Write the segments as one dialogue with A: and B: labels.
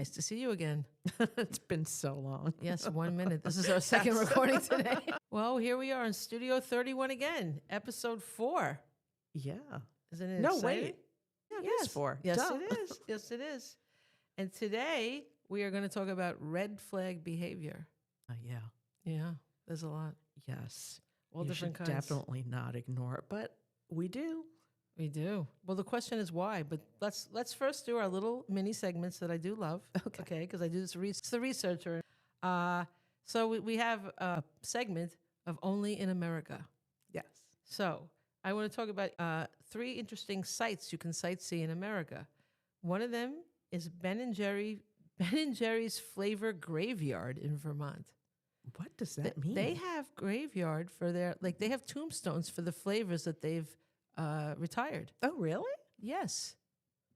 A: Nice to see you again.
B: It's been so long.
A: Yes, 1 minute. This is our second recording today. Well, here we are in Studio 31 again, episode 4.
B: Yeah.
A: Isn't it
B: No,
A: exciting?
B: wait. Yeah, it
A: Yes.
B: is 4.
A: Yes,
B: Duh.
A: it is. Yes, it is. And today we are going to talk about red flag behavior.
B: Yeah.
A: Yeah, there's a lot.
B: Yes.
A: All
B: you
A: different
B: should
A: kinds.
B: definitely not ignore it, but we do.
A: We do. Well, the question is why, but let's first do our little mini segments that I do love. Okay, because I do this. It's the researcher. So we have a segment of Only in America.
B: Yes.
A: So I want to talk about 3 interesting sites you can sightsee in America. One of them is Ben and Jerry's Flavor Graveyard in Vermont.
B: What does that mean?
A: They have graveyard for their they have tombstones for the flavors that they've retired.
B: Oh, really?
A: Yes.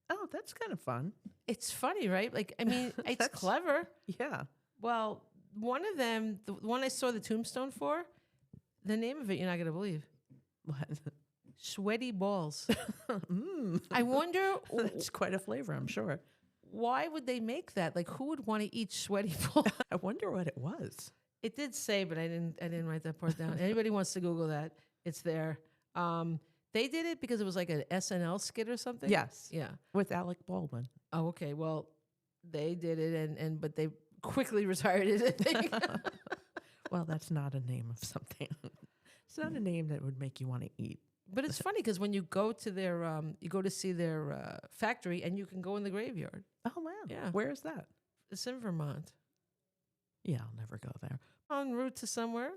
B: Oh, that's kind of fun.
A: It's funny, right? Like, I mean, it's
B: That's-
A: clever.
B: Yeah.
A: Well, one of them, the one I saw the tombstone for, the name of it, you're not going to believe.
B: What?
A: Sweaty balls.
B: Mm.
A: I wonder
B: That's quite a flavor, I'm sure.
A: why would they make that? Like, who would want to eat sweaty balls?
B: I wonder what it was.
A: It did say, but I didn't write that part down. Anybody wants to Google that, it's there. They did it because it was like an SNL skit or something.
B: Yes.
A: Yeah.
B: With Alec Baldwin.
A: Oh, okay. Well, they did it, but they quickly retired it, I think.
B: Well, that's not a name of something. It's not a name that would make you want to eat.
A: But it's funny because when you go to their, you go to see their factory, and you can go in the graveyard.
B: Oh, wow.
A: Yeah.
B: Where is that?
A: It's in Vermont,
B: Yeah, I'll never go there.
A: en route to somewhere,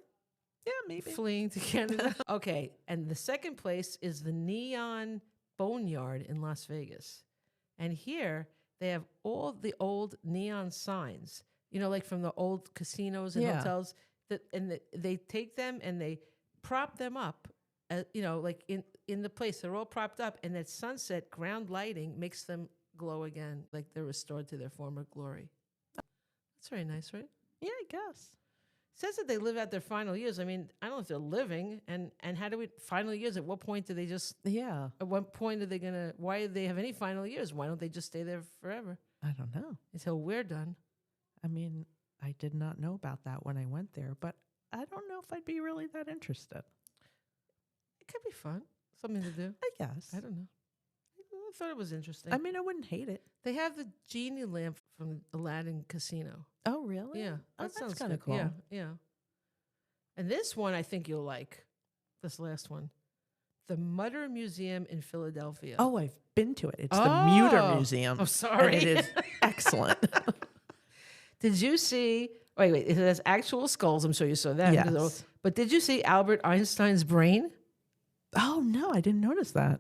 B: Yeah, maybe.
A: fleeing to Canada. Okay, and the second place is the Neon Boneyard in Las Vegas, and here they have all the old neon signs. You know, like from the old casinos and
B: Yeah.
A: hotels. They take them and they prop them up. You know, like in the place, they're all propped up, and at sunset, ground lighting makes them glow again, like they're restored to their former glory. That's very nice, right?
B: Yeah, I guess.
A: Says that they live out their final years. I mean, I don't know if they're living, and how do we final years? At what point do they just?
B: Yeah.
A: At what point are they gonna? Why do they have any final years? Why don't they just stay there forever
B: I don't know.
A: until we're done?
B: I mean, I did not know about that when I went there, but I don't know if I'd be really that interested.
A: It could be fun, something to do.
B: I guess.
A: I don't know. I thought it was interesting.
B: I mean, I wouldn't hate it.
A: They have the genie lamp from Aladdin Casino.
B: Oh, really?
A: Yeah,
B: Oh,
A: that sounds
B: that's kind of
A: good.
B: cool.
A: Yeah, yeah. And this one, I think you'll like. This last one, the Mutter Museum in Philadelphia.
B: Oh, I've been to it. It's the Muter
A: Oh.
B: Museum.
A: Oh, sorry.
B: And it is excellent.
A: Did you see? Wait. It has actual skulls. I'm sure you saw that.
B: Yes.
A: But did you see Albert Einstein's brain?
B: Oh, no, I didn't notice that.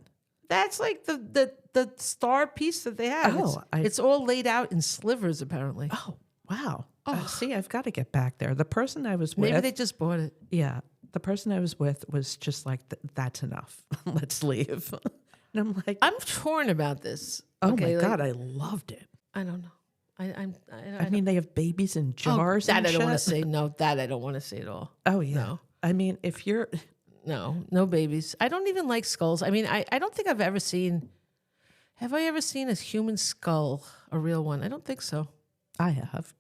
A: That's like the star piece that they have.
B: Oh,
A: it's all laid out in slivers, apparently.
B: Oh, wow.
A: Oh.
B: See, I've got to get back there. The person I was with.
A: Maybe they just bought it.
B: Yeah. The person I was with was just like, that's enough. Let's leave. And I'm like,
A: I'm torn about this.
B: oh
A: Okay,
B: my
A: like,
B: God, I loved it.
A: I don't know.
B: I mean, they have babies in jars.
A: that
B: and
A: I don't want to
B: shit.
A: say. No, that I don't want to say at all.
B: Oh, yeah.
A: No.
B: I mean, if you're.
A: No babies. I don't even like skulls. I mean, I don't think I've ever seen. Have I ever seen a human skull, a real one? I don't think so.
B: I have.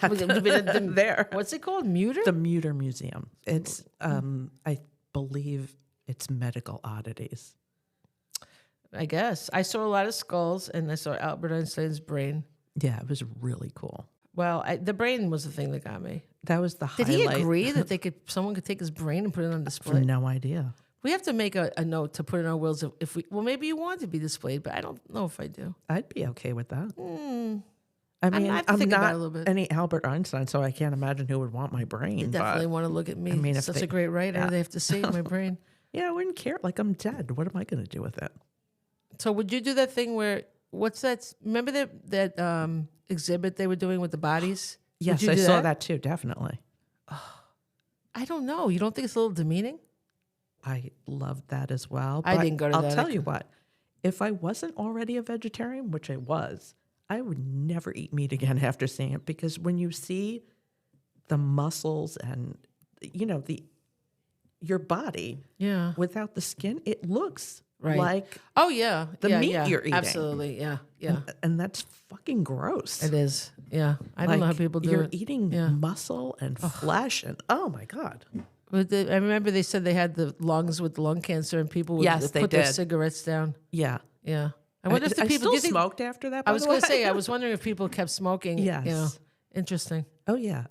A: There. What's it called? Muter?
B: The Muter Museum. It's, I believe it's medical oddities.
A: I guess. I saw a lot of skulls, and I saw Albert Einstein's brain.
B: Yeah, it was really cool.
A: Well, the brain was the thing that got me.
B: That was the
A: Did
B: highlight.
A: he agree that someone could take his brain and put it on
B: I
A: display?
B: have no idea.
A: We have to make a note to put in our wills if we. Well, maybe you want it to be displayed, but I don't know if I do.
B: I'd be okay with that.
A: I
B: I mean,
A: have to
B: I'm
A: think about it
B: not
A: a little bit.
B: any Albert Einstein, so I can't imagine who would want my brain.
A: They definitely
B: but,
A: want to look at me.
B: I mean, if
A: Such
B: they-
A: a great writer.
B: yeah.
A: They have to see my brain.
B: yeah, I wouldn't care. Like, I'm dead. What am I going to do with it?
A: So would you do that thing where what's that? Remember that exhibit they were doing with the bodies? Would
B: Yes,
A: you
B: I
A: do
B: saw that too, definitely.
A: I don't know. You don't think it's a little demeaning?
B: I loved that as well.
A: I
B: but
A: didn't go to
B: I'll
A: that.
B: tell you what. If I wasn't already a vegetarian, which I was, I would never eat meat again after seeing it, because when you see the muscles and, you know, your body
A: Yeah.
B: without the skin, it looks
A: Right.
B: like
A: Oh yeah.
B: the
A: yeah,
B: meat
A: yeah.
B: you're eating.
A: Absolutely. Yeah. Yeah.
B: And that's fucking gross.
A: It is. Yeah. I don't know how people do
B: you're
A: it.
B: eating
A: Yeah.
B: muscle and flesh, and oh my God.
A: But I remember they said they had the lungs with lung cancer, and people would
B: Yes, they
A: put their
B: did.
A: cigarettes down.
B: Yeah.
A: Yeah. I wonder if the
B: I
A: people.
B: still
A: do you think,
B: smoked after that,
A: I
B: by
A: was
B: the
A: going
B: way.
A: to say. I was wondering if people kept smoking.
B: Yes.
A: You know, interesting.
B: Oh, yeah.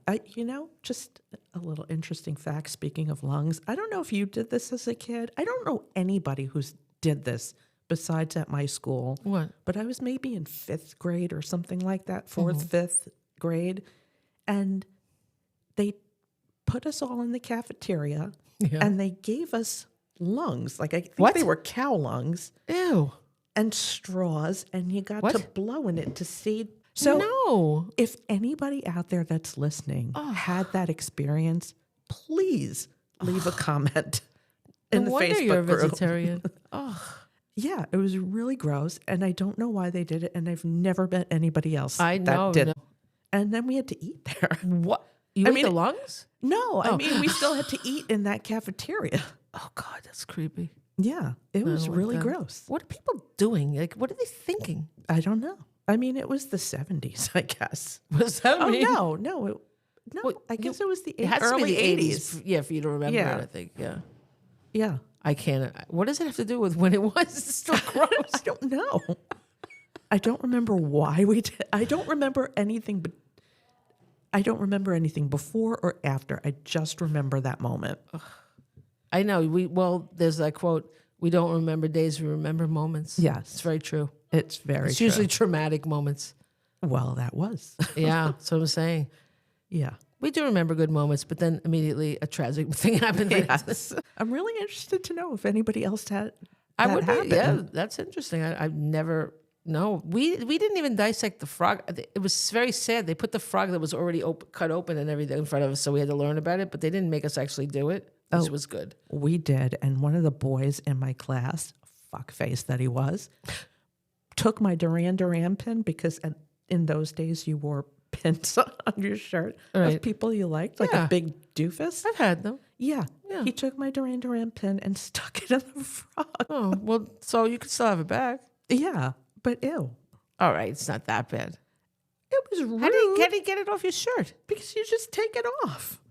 B: Just a little interesting fact, speaking of lungs. I don't know if you did this as a kid. I don't know anybody who's did this besides at my school.
A: What?
B: But I was maybe in 5th grade or something like that, 4th,
A: Mm-hmm.
B: 5th grade. And they put us all in the cafeteria
A: Yeah.
B: and they gave us lungs. Like, I think
A: What?
B: they were cow lungs
A: Ew.
B: and straws, and you got
A: What?
B: to blow in it to see. So
A: No.
B: if anybody out there that's listening had that experience, please leave a comment in
A: No
B: the
A: wonder you're a
B: Facebook group.
A: vegetarian. Oh,
B: Yeah, it was really gross, and I don't know why they did it, and I've never met anybody else
A: I know.
B: that did
A: No.
B: it. And then we had to eat there.
A: What? You
B: I
A: ate
B: mean,
A: the lungs?
B: No, I mean, we still had to eat in that cafeteria.
A: Oh God, that's creepy.
B: Yeah, it was
A: like
B: really
A: that.
B: gross.
A: What are people doing? Like, what are they thinking?
B: I don't know. I mean, it was the 70s, I guess.
A: Was that
B: Oh,
A: mean?
B: no.
A: Well,
B: I guess it was the
A: It has to be
B: early
A: the
B: 80s.
A: Yeah, for you to remember
B: Yeah.
A: it, I think. Yeah.
B: Yeah.
A: I can't. What does it have to do with when it was? It's still gross.
B: I don't know. I don't remember why we did. I don't remember anything, but I don't remember anything before or after. I just remember that moment.
A: I know. There's that quote, we don't remember days, we remember moments.
B: Yes.
A: It's very true.
B: It's very
A: It's
B: true.
A: usually traumatic moments.
B: Well, that was.
A: Yeah, that's what I'm saying.
B: Yeah.
A: We do remember good moments, but then immediately a tragic thing happened.
B: Yes. I'm really interested to know if anybody else had
A: I
B: that
A: would be,
B: happen.
A: yeah, that's interesting. I've never, no, we didn't even dissect the frog. It was very sad. They put the frog that was already cut open and everything in front of us, so we had to learn about it, but they didn't make us actually do it, which was good.
B: We did, and one of the boys in my class, fuckface that he was, took my Duran Duran pin because in those days you wore pins on your shirt
A: Right.
B: of people you liked, like
A: Yeah.
B: a big doofus.
A: I've had them.
B: Yeah.
A: Yeah.
B: He took my Duran Duran pin and stuck it in the frog.
A: Oh, well, so you could still have it back.
B: Yeah, but ew.
A: All right, it's not that bad.
B: It was rude
A: How do you get it off your shirt?
B: because you just take it off.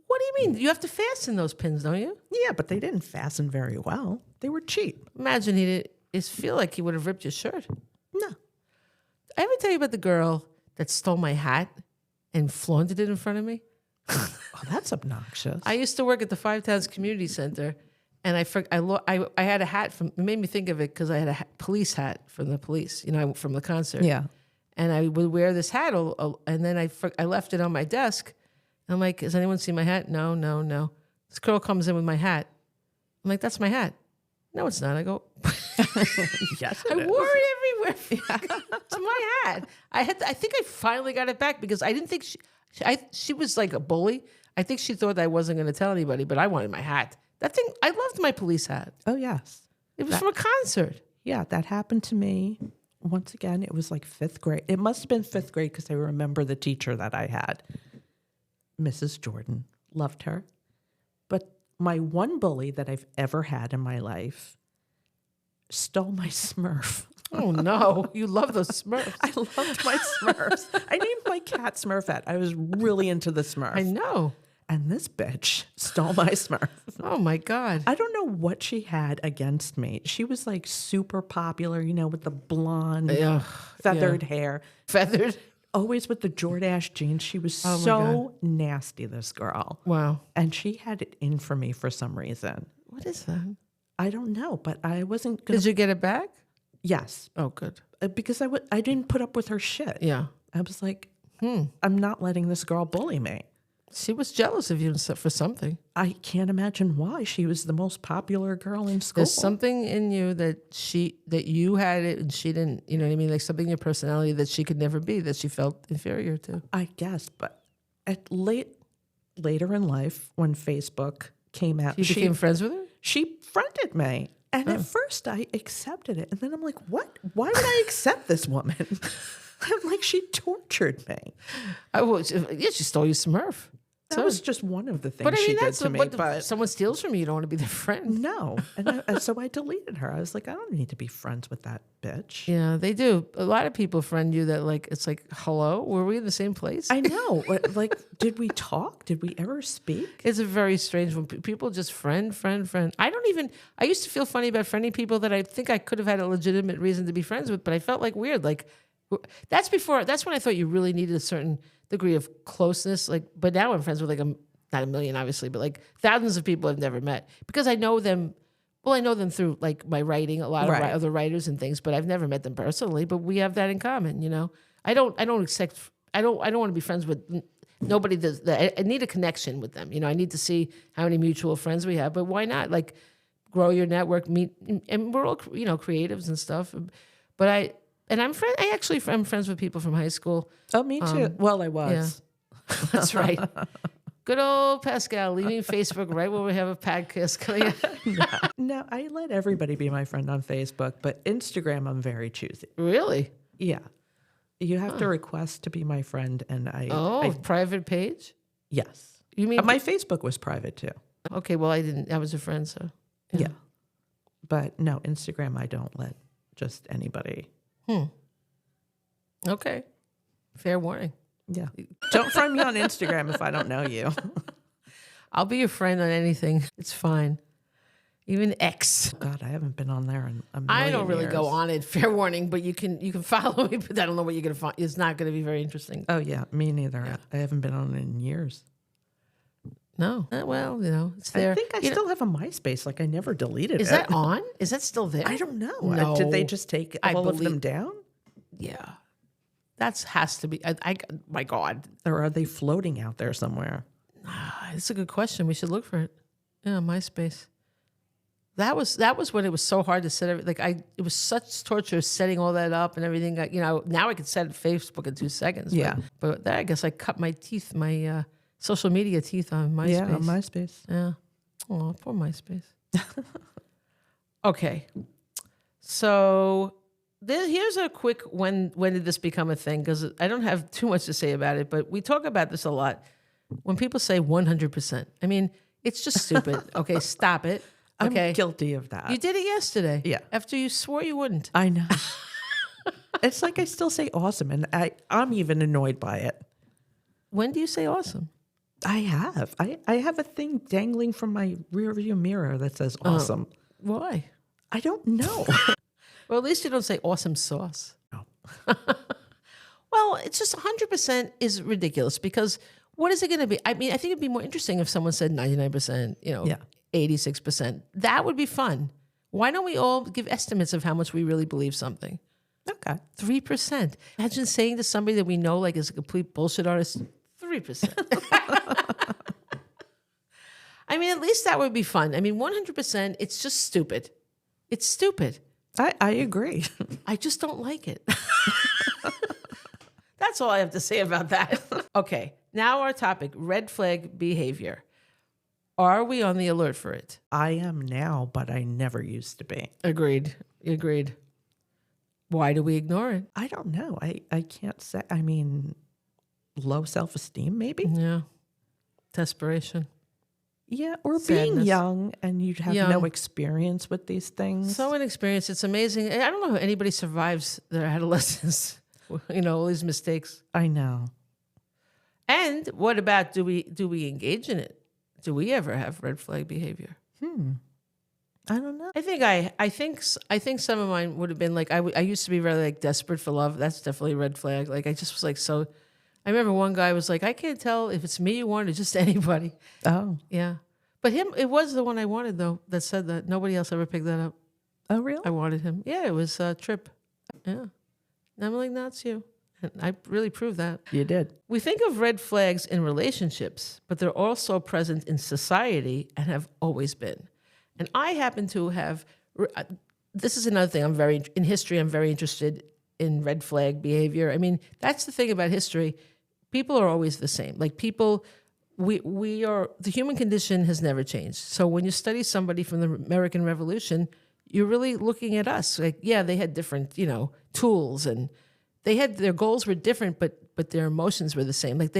A: What do you mean? You have to fasten those pins, don't you?
B: Yeah, but they didn't fasten very well. They were cheap.
A: Imagine he did. It feel like he would have ripped your shirt.
B: No.
A: I ever tell you about the girl that stole my hat and flaunted it in front of me?
B: Oh, that's obnoxious.
A: I used to work at the Five Towns Community Center, and I had a hat from. It made me think of it because I had a police hat from the police, from the concert.
B: Yeah.
A: And I would wear this hat, and then I left it on my desk. And I'm like, has anyone seen my hat? No. This girl comes in with my hat. I'm like, that's my hat. No, it's not. I go,
B: Yes,
A: I wore it everywhere. It's my hat. I think I finally got it back because I didn't think she was like a bully. I think she thought I wasn't going to tell anybody, but I wanted my hat. That thing, I loved my police hat.
B: Oh, yes.
A: It was from a concert.
B: Yeah, that happened to me. Once again, it was like 5th grade. It must have been 5th grade because I remember the teacher that I had, Mrs. Jordan. Loved her. But my one bully that I've ever had in my life stole my Smurf.
A: Oh no, you love those Smurfs.
B: I loved my Smurfs. I named my cat Smurfette. I was really into the Smurf.
A: I know.
B: And this bitch stole my Smurf.
A: Oh my God.
B: I don't know what she had against me. She was like super popular, with the blonde,
A: Ugh,
B: feathered hair.
A: Feathered.
B: Always with the Jordache jeans. She was
A: Oh my
B: so nasty, this girl.
A: Wow.
B: And she had it in for me for some reason.
A: What is that?
B: I don't know, but I wasn't going
A: Did
B: to.
A: you get it back?
B: Yes.
A: Oh, good.
B: Because I didn't put up with her shit.
A: Yeah.
B: I was like, I'm not letting this girl bully me.
A: She was jealous of you for something.
B: I can't imagine why. She was the most popular girl in school.
A: There's something in you that you had it and she didn't. You know what I mean? Like something in your personality that she could never be, that she felt inferior to.
B: I guess, but later in life, when Facebook came out,
A: You became friends with her?
B: she friended me. And at first I accepted it. And then I'm like, what? Why would I accept this woman? I'm like, she tortured me.
A: Yeah, she stole your Smurf.
B: That was just one of the things
A: But I mean,
B: she did
A: that's
B: to me.
A: what
B: But
A: if someone steals from you. You don't want to be their friend.
B: no. And so I deleted her. I was like, I don't need to be friends with that bitch.
A: Yeah, they do. A lot of people friend you that like, it's like, hello, were we in the same place?
B: I know. Like, did we talk? Did we ever speak?
A: It's a very strange one. People just friend. I used to feel funny about friending people that I think I could have had a legitimate reason to be friends with, but I felt like weird. Like, that's when I thought you really needed a certain degree of closeness. Like, but now I'm friends with like not a million, obviously, but like thousands of people I've never met because I know them. Well, I know them through like my writing, a lot of other writers and things, but I've never met them personally. But we have that in common, you know. I don't want to be friends with nobody that I need a connection with them. You know, I need to see how many mutual friends we have. But why not? Like, grow your network, meet, and we're all creatives and stuff. But I'm friends with people from high school.
B: Oh, me too. Well, I was.
A: Yeah. That's right. Good old Pascale leaving Facebook right when we have a podcast coming out.
B: No, I let everybody be my friend on Facebook, but Instagram, I'm very choosy.
A: Really?
B: Yeah. You have to request to be my friend, and
A: private page?
B: Yes.
A: You mean
B: my Facebook was private too.
A: Okay, well, I was a friend, so.
B: Yeah. But no, Instagram, I don't let just anybody.
A: Okay. Fair warning.
B: Yeah. Don't friend me on Instagram if I don't know you.
A: I'll be your friend on anything. It's fine. Even X.
B: God, I haven't been on there in a million
A: I don't really
B: years.
A: go on it. Fair warning, but you can follow me, but I don't know what you're going to find. It's not going to be very interesting.
B: Oh, yeah. Me neither. Yeah. I haven't been on it in years.
A: No. Well, you know, it's there.
B: I think I still have a MySpace. Like, I never deleted it.
A: Is that on? Is that still there?
B: I don't know.
A: No.
B: Did they just take all of them down?
A: Yeah. That has to be. My God.
B: Or are they floating out there somewhere?
A: It's a good question. We should look for it. Yeah, MySpace. That was when it was so hard to set everything. It was such torture setting all that up and everything. Now I could set Facebook in 2 seconds.
B: Yeah.
A: But I guess I cut my teeth, my social media teeth on MySpace.
B: Yeah, on MySpace.
A: Yeah. Oh, poor MySpace. Okay. So here's a quick when did this become a thing? Because I don't have too much to say about it, but we talk about this a lot. When people say 100%, I mean, it's just stupid. Okay, stop it. Okay.
B: I'm guilty of that.
A: You did it yesterday.
B: Yeah.
A: After you swore you wouldn't.
B: I know. It's like I still say awesome, and I'm even annoyed by it.
A: When do you say awesome?
B: I have. I have a thing dangling from my rearview mirror that says awesome.
A: Why?
B: I don't know.
A: Well, at least you don't say awesome sauce.
B: No.
A: Well, it's just 100% is ridiculous because what is it going to be? I mean, I think it'd be more interesting if someone said 99%, 86%. That would be fun. Why don't we all give estimates of how much we really believe something?
B: Okay.
A: 3%. Imagine saying to somebody that we know like is a complete bullshit artist, 3%. I mean, at least that would be fun. I mean, 100%, it's just stupid. It's stupid.
B: I agree.
A: I just don't like it. That's all I have to say about that. Okay, now our topic, red flag behavior. Are we on the alert for it?
B: I am now, but I never used to be.
A: Agreed. Why do we ignore it?
B: I don't know. I can't say. I mean, low self-esteem, maybe?
A: Yeah. Desperation.
B: Yeah, or
A: Sadness.
B: being young and you have no experience with these things.
A: So inexperienced. It's amazing. I don't know how anybody survives their adolescence. All these mistakes.
B: I know.
A: And what about do we engage in it? Do we ever have red flag behavior?
B: I don't know.
A: I think some of mine would have been like I used to be really like desperate for love. That's definitely a red flag. Like I just was like so. I remember one guy was like, I can't tell if it's me you want or just anybody.
B: Oh.
A: Yeah. But it was the one I wanted, though, that said that. Nobody else ever picked that up.
B: Oh, really?
A: I wanted him. Yeah, it was Trip. Yeah. And I'm like, no, it's you. And I really proved that.
B: You did.
A: We think of red flags in relationships, but they're also present in society and have always been. And I happen to have, this is another thing, in history, I'm very interested in red flag behavior. I mean, that's the thing about history. People are always the same. Like people, the human condition has never changed. So when you study somebody from the American Revolution, you're really looking at us. Like, yeah, they had different, tools and their goals were different, but their emotions were the same. Like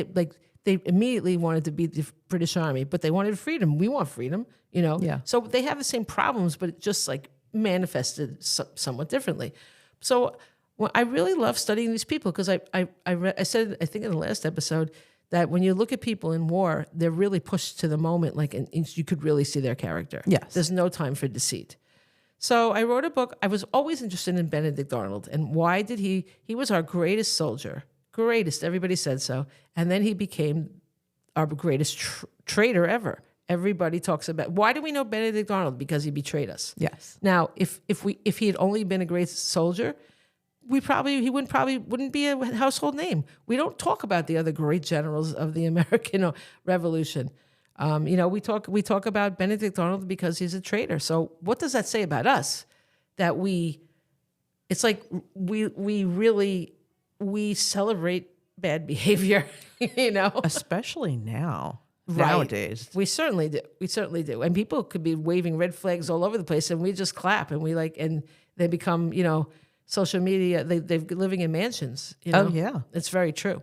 A: they immediately wanted to beat the British Army, but they wanted freedom. We want freedom, you know?
B: Yeah.
A: So they have the same problems, but it just like manifested somewhat differently. So I really love studying these people because I said, I think in the last episode, that when you look at people in war, they're really pushed to the moment, like, and you could really see their character.
B: Yes.
A: There's no time for deceit. So I wrote a book. I was always interested in Benedict Arnold. And why did he was our greatest soldier, greatest, everybody said so. And then he became our greatest traitor ever. Everybody talks about, why do we know Benedict Arnold? Because he betrayed us.
B: Yes.
A: Now, if he had only been a great soldier, he wouldn't be a household name. We don't talk about the other great generals of the American Revolution. We talk about Benedict Arnold because he's a traitor. So what does that say about us? That it's like we celebrate bad behavior,
B: Especially now.
A: Right.
B: Nowadays.
A: We certainly do. And people could be waving red flags all over the place, and we just clap, and and they become, social media. They're living in mansions.
B: Oh, yeah.
A: It's very true.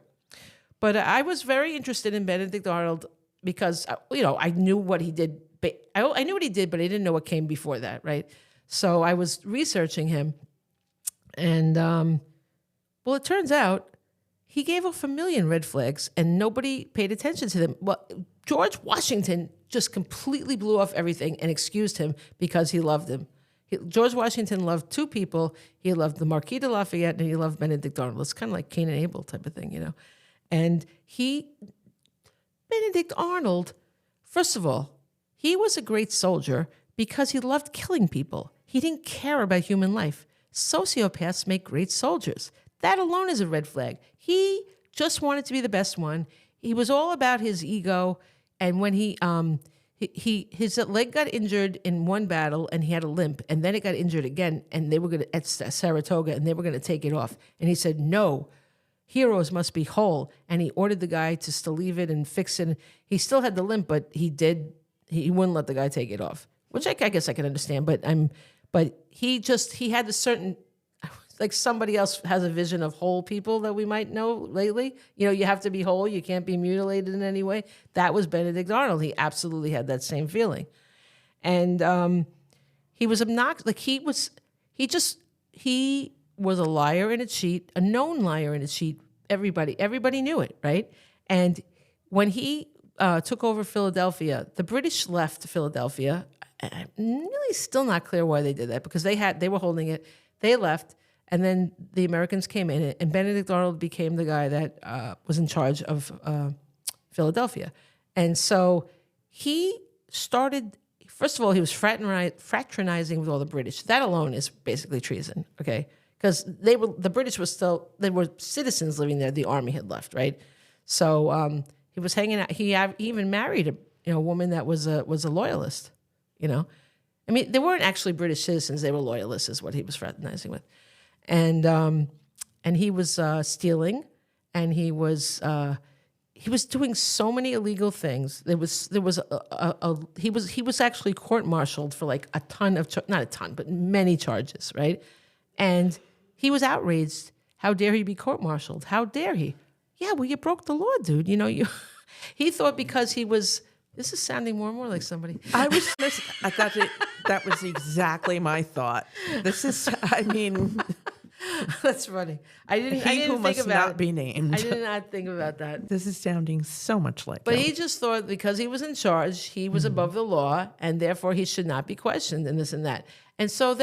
A: But I was very interested in Benedict Arnold because, I knew what he did. I knew what he did, but I didn't know what came before that, right? So I was researching him. And, it turns out he gave off 1 million red flags and nobody paid attention to them. Well, George Washington just completely blew off everything and excused him because he loved him. George Washington loved two people. He loved the Marquis de Lafayette and he loved Benedict Arnold. It's kind of like Cain and Abel type of thing, And Benedict Arnold, first of all, he was a great soldier because he loved killing people. He didn't care about human life. Sociopaths make great soldiers. That alone is a red flag. He just wanted to be the best one. He was all about his ego. And when his leg got injured in one battle and he had a limp, and then it got injured again, and they were going to at Saratoga, and they were going to take it off. And he said, "No, heroes must be whole." And he ordered the guy to still leave it and fix it. He still had the limp, but he wouldn't let the guy take it off, which I guess I can understand. But he had a certain, like somebody else has a vision of whole people that we might know lately. You have to be whole. You can't be mutilated in any way. That was Benedict Arnold. He absolutely had that same feeling. And he was obnoxious. Like he was a liar and a cheat, a known liar and a cheat. Everybody knew it, right? And when he took over Philadelphia, the British left Philadelphia. I'm really still not clear why they did that, because they were holding it. They left. And then the Americans came in, and Benedict Arnold became the guy that was in charge of Philadelphia. And so he started, first of all, he was fraternizing with all the British. That alone is basically treason, okay? Because they were citizens living there. The army had left, right? So he was hanging out. He even married a woman that was a loyalist, I mean, they weren't actually British citizens. They were loyalists is what he was fraternizing with. And he was stealing, and he was doing so many illegal things. He was actually court-martialed for like a ton of not a ton, but many charges, right? And he was outraged. How dare he be court-martialed? How dare he? Yeah, well, you broke the law, dude. He thought because he was. This is sounding more and more like somebody.
B: I thought that was exactly my thought.
A: That's funny. I didn't
B: who
A: think
B: must
A: about
B: not
A: it.
B: be named.
A: I did not think about that.
B: This is sounding so much like
A: But
B: him.
A: he just thought because he was in charge, he was above the law, and therefore he should not be questioned and this and that. And so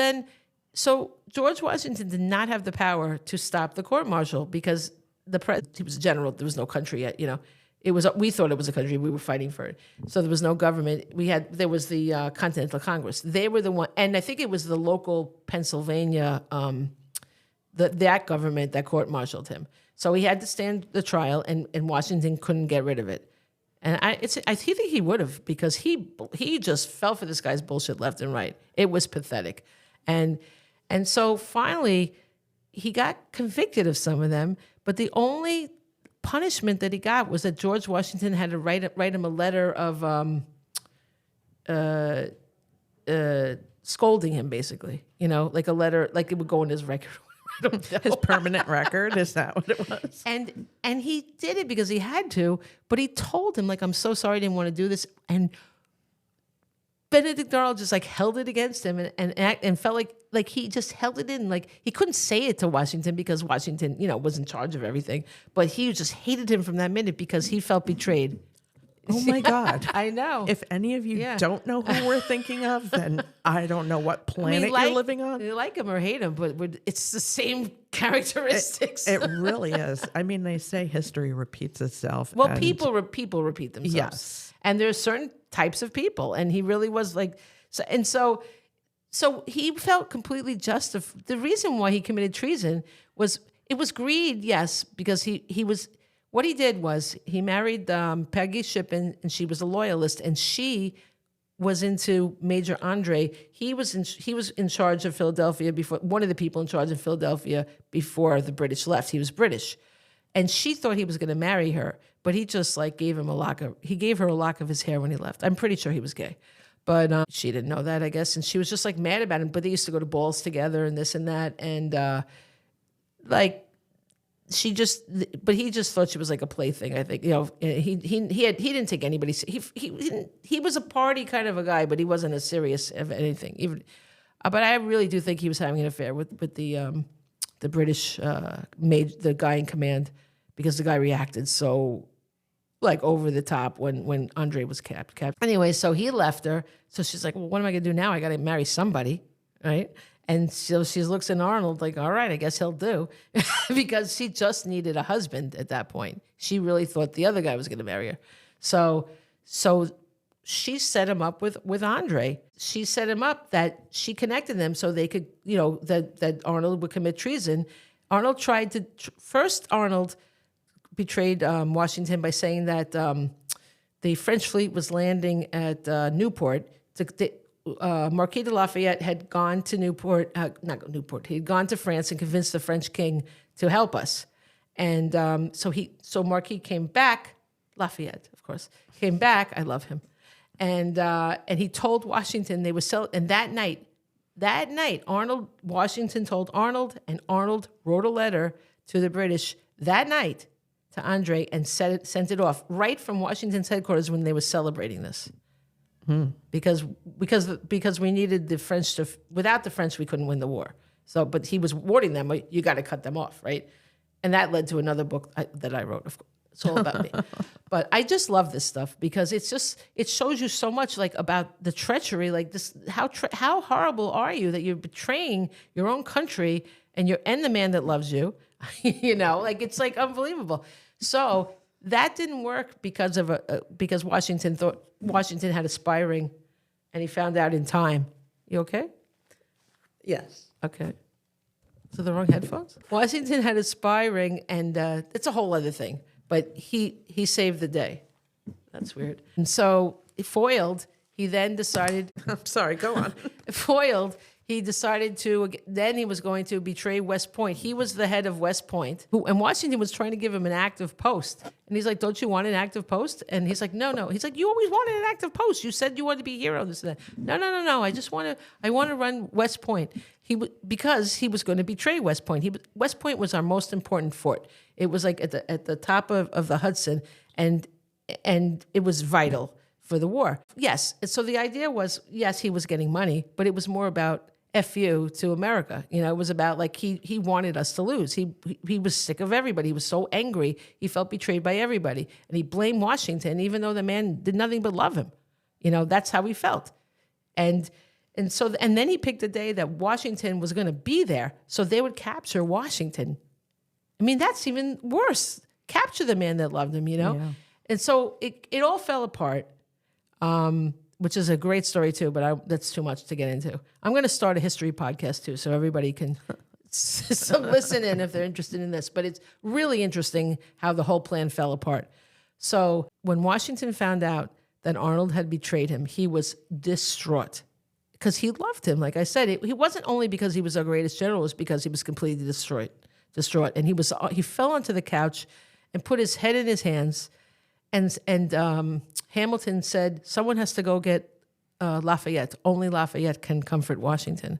A: George Washington did not have the power to stop the court-martial because he was a general. There was no country yet, we thought it was a country. We were fighting for it. So there was no government. There was the Continental Congress. They were the one, and I think it was the local Pennsylvania, that government that court-martialed him. So he had to stand the trial, and Washington couldn't get rid of it. And I think he would have, because he just fell for this guy's bullshit left and right. It was pathetic. And so finally, he got convicted of some of them, but the only punishment that he got was that George Washington had to write him a letter of scolding him, basically. Like a letter, like it would go in his record. I don't know.
B: His permanent record, is that what it was?
A: And he did it because he had to, but he told him, like, I'm so sorry, I didn't want to do this. And Benedict Arnold just like held it against him and felt like he just held it in. Like he couldn't say it to Washington because Washington, was in charge of everything. But he just hated him from that minute because he felt betrayed.
B: Oh my God.
A: I know.
B: If any of you don't know who we're thinking of, then I don't know what planet you're living on.
A: You like him or hate him, but it's the same characteristics.
B: It really is. I mean, they say history repeats itself.
A: Well, people repeat themselves.
B: Yes.
A: And there's certain types of people. And he really was like, so he felt completely justified. The reason why he committed treason was, it was greed, yes, because he was, what he did was he married Peggy Shippen, and she was a loyalist, and she was into Major Andre. He was in charge of Philadelphia before, one of the people in charge of Philadelphia before the British left. He was British. And she thought he was going to marry her, but he just like gave her a lock of his hair when he left. I'm pretty sure he was gay, but she didn't know that, I guess. And she was just like mad about him, but they used to go to balls together and this and that. And he just thought she was like a plaything. I think, he didn't take anybody. He was a party kind of a guy, but he wasn't as serious of anything. Even, but I really do think he was having an affair with the British the guy in command, because the guy reacted so like over the top when Andre was capped. Anyway, so he left her. So she's like, well, what am I gonna do now? I gotta marry somebody, right? And so she looks at Arnold like, all right, I guess he'll do. Because she just needed a husband at that point. She really thought the other guy was going to marry her. So she set him up with Andre. She set him up that she connected them so they could, that Arnold would commit treason. Arnold tried to, first Arnold betrayed Washington by saying that the French fleet was landing at Newport. Marquis de Lafayette had gone to he'd gone to France and convinced the French king to help us. And so Marquis came back, Lafayette, of course, came back. I love him. And he told Washington they would sell. And that night, Washington told Arnold, and Arnold wrote a letter to the British that night to Andre and sent it off right from Washington's headquarters when they were celebrating this. Because we needed the French to, without the French, we couldn't win the war. So, but he was warning them, you got to cut them off, right? And that led to another book that I wrote. Of course, it's all about me. But I just love this stuff because it shows you so much like about the treachery, like this, how horrible are you that you're betraying your own country and the man that loves you, it's like unbelievable. So that didn't work because Washington thought Washington had a spy ring, and he found out in time. You okay?
B: Yes.
A: Okay. So the wrong headphones? Washington had a spy ring, and it's a whole other thing. But he saved the day. That's weird. And so foiled, he then decided.
B: I'm sorry. Go on.
A: Foiled. He decided then he was going to betray West Point. He was the head of West Point, and Washington was trying to give him an active post. And he's like, don't you want an active post? And he's like, no. He's like, you always wanted an active post. You said you wanted to be a hero, this and that. No. I want to run West Point. Because he was going to betray West Point. West Point was our most important fort. It was like at the top of the Hudson, and it was vital for the war. Yes. And so the idea was, yes, he was getting money, but it was more about F you to America. It was about like he wanted us to lose. He was sick of everybody. He was so angry. He felt betrayed by everybody. And he blamed Washington, even though the man did nothing but love him. That's how he felt. And then he picked a day that Washington was going to be there, so they would capture Washington. I mean, that's even worse. Capture the man that loved him, Yeah. And so it all fell apart. Which is a great story too, but that's too much to get into. I'm going to start a history podcast too, so everybody can listen in if they're interested in this. But it's really interesting how the whole plan fell apart. So when Washington found out that Arnold had betrayed him, he was distraught because he loved him. Like I said, he wasn't only because he was our greatest general, it was because he was completely distraught. And he fell onto the couch and put his head in his hands. And Hamilton said, someone has to go get Lafayette. Only Lafayette can comfort Washington.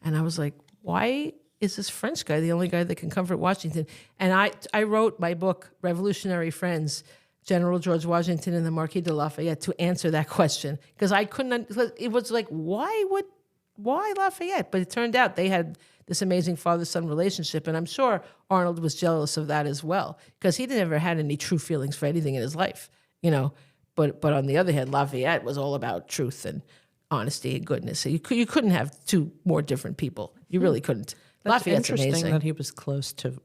A: And I was like, why is this French guy, the only guy that can comfort Washington? And I wrote my book, Revolutionary Friends, General George Washington and the Marquis de Lafayette, to answer that question. Because I couldn't, it was like, why Lafayette? But it turned out they had this amazing father-son relationship. And I'm sure Arnold was jealous of that as well, because he never had any true feelings for anything in his life, you know. But on the other hand, Lafayette was all about truth and honesty and goodness. So you couldn't have two more different people. You really couldn't.
B: That's
A: Lafayette's
B: interesting
A: amazing.
B: that he was close to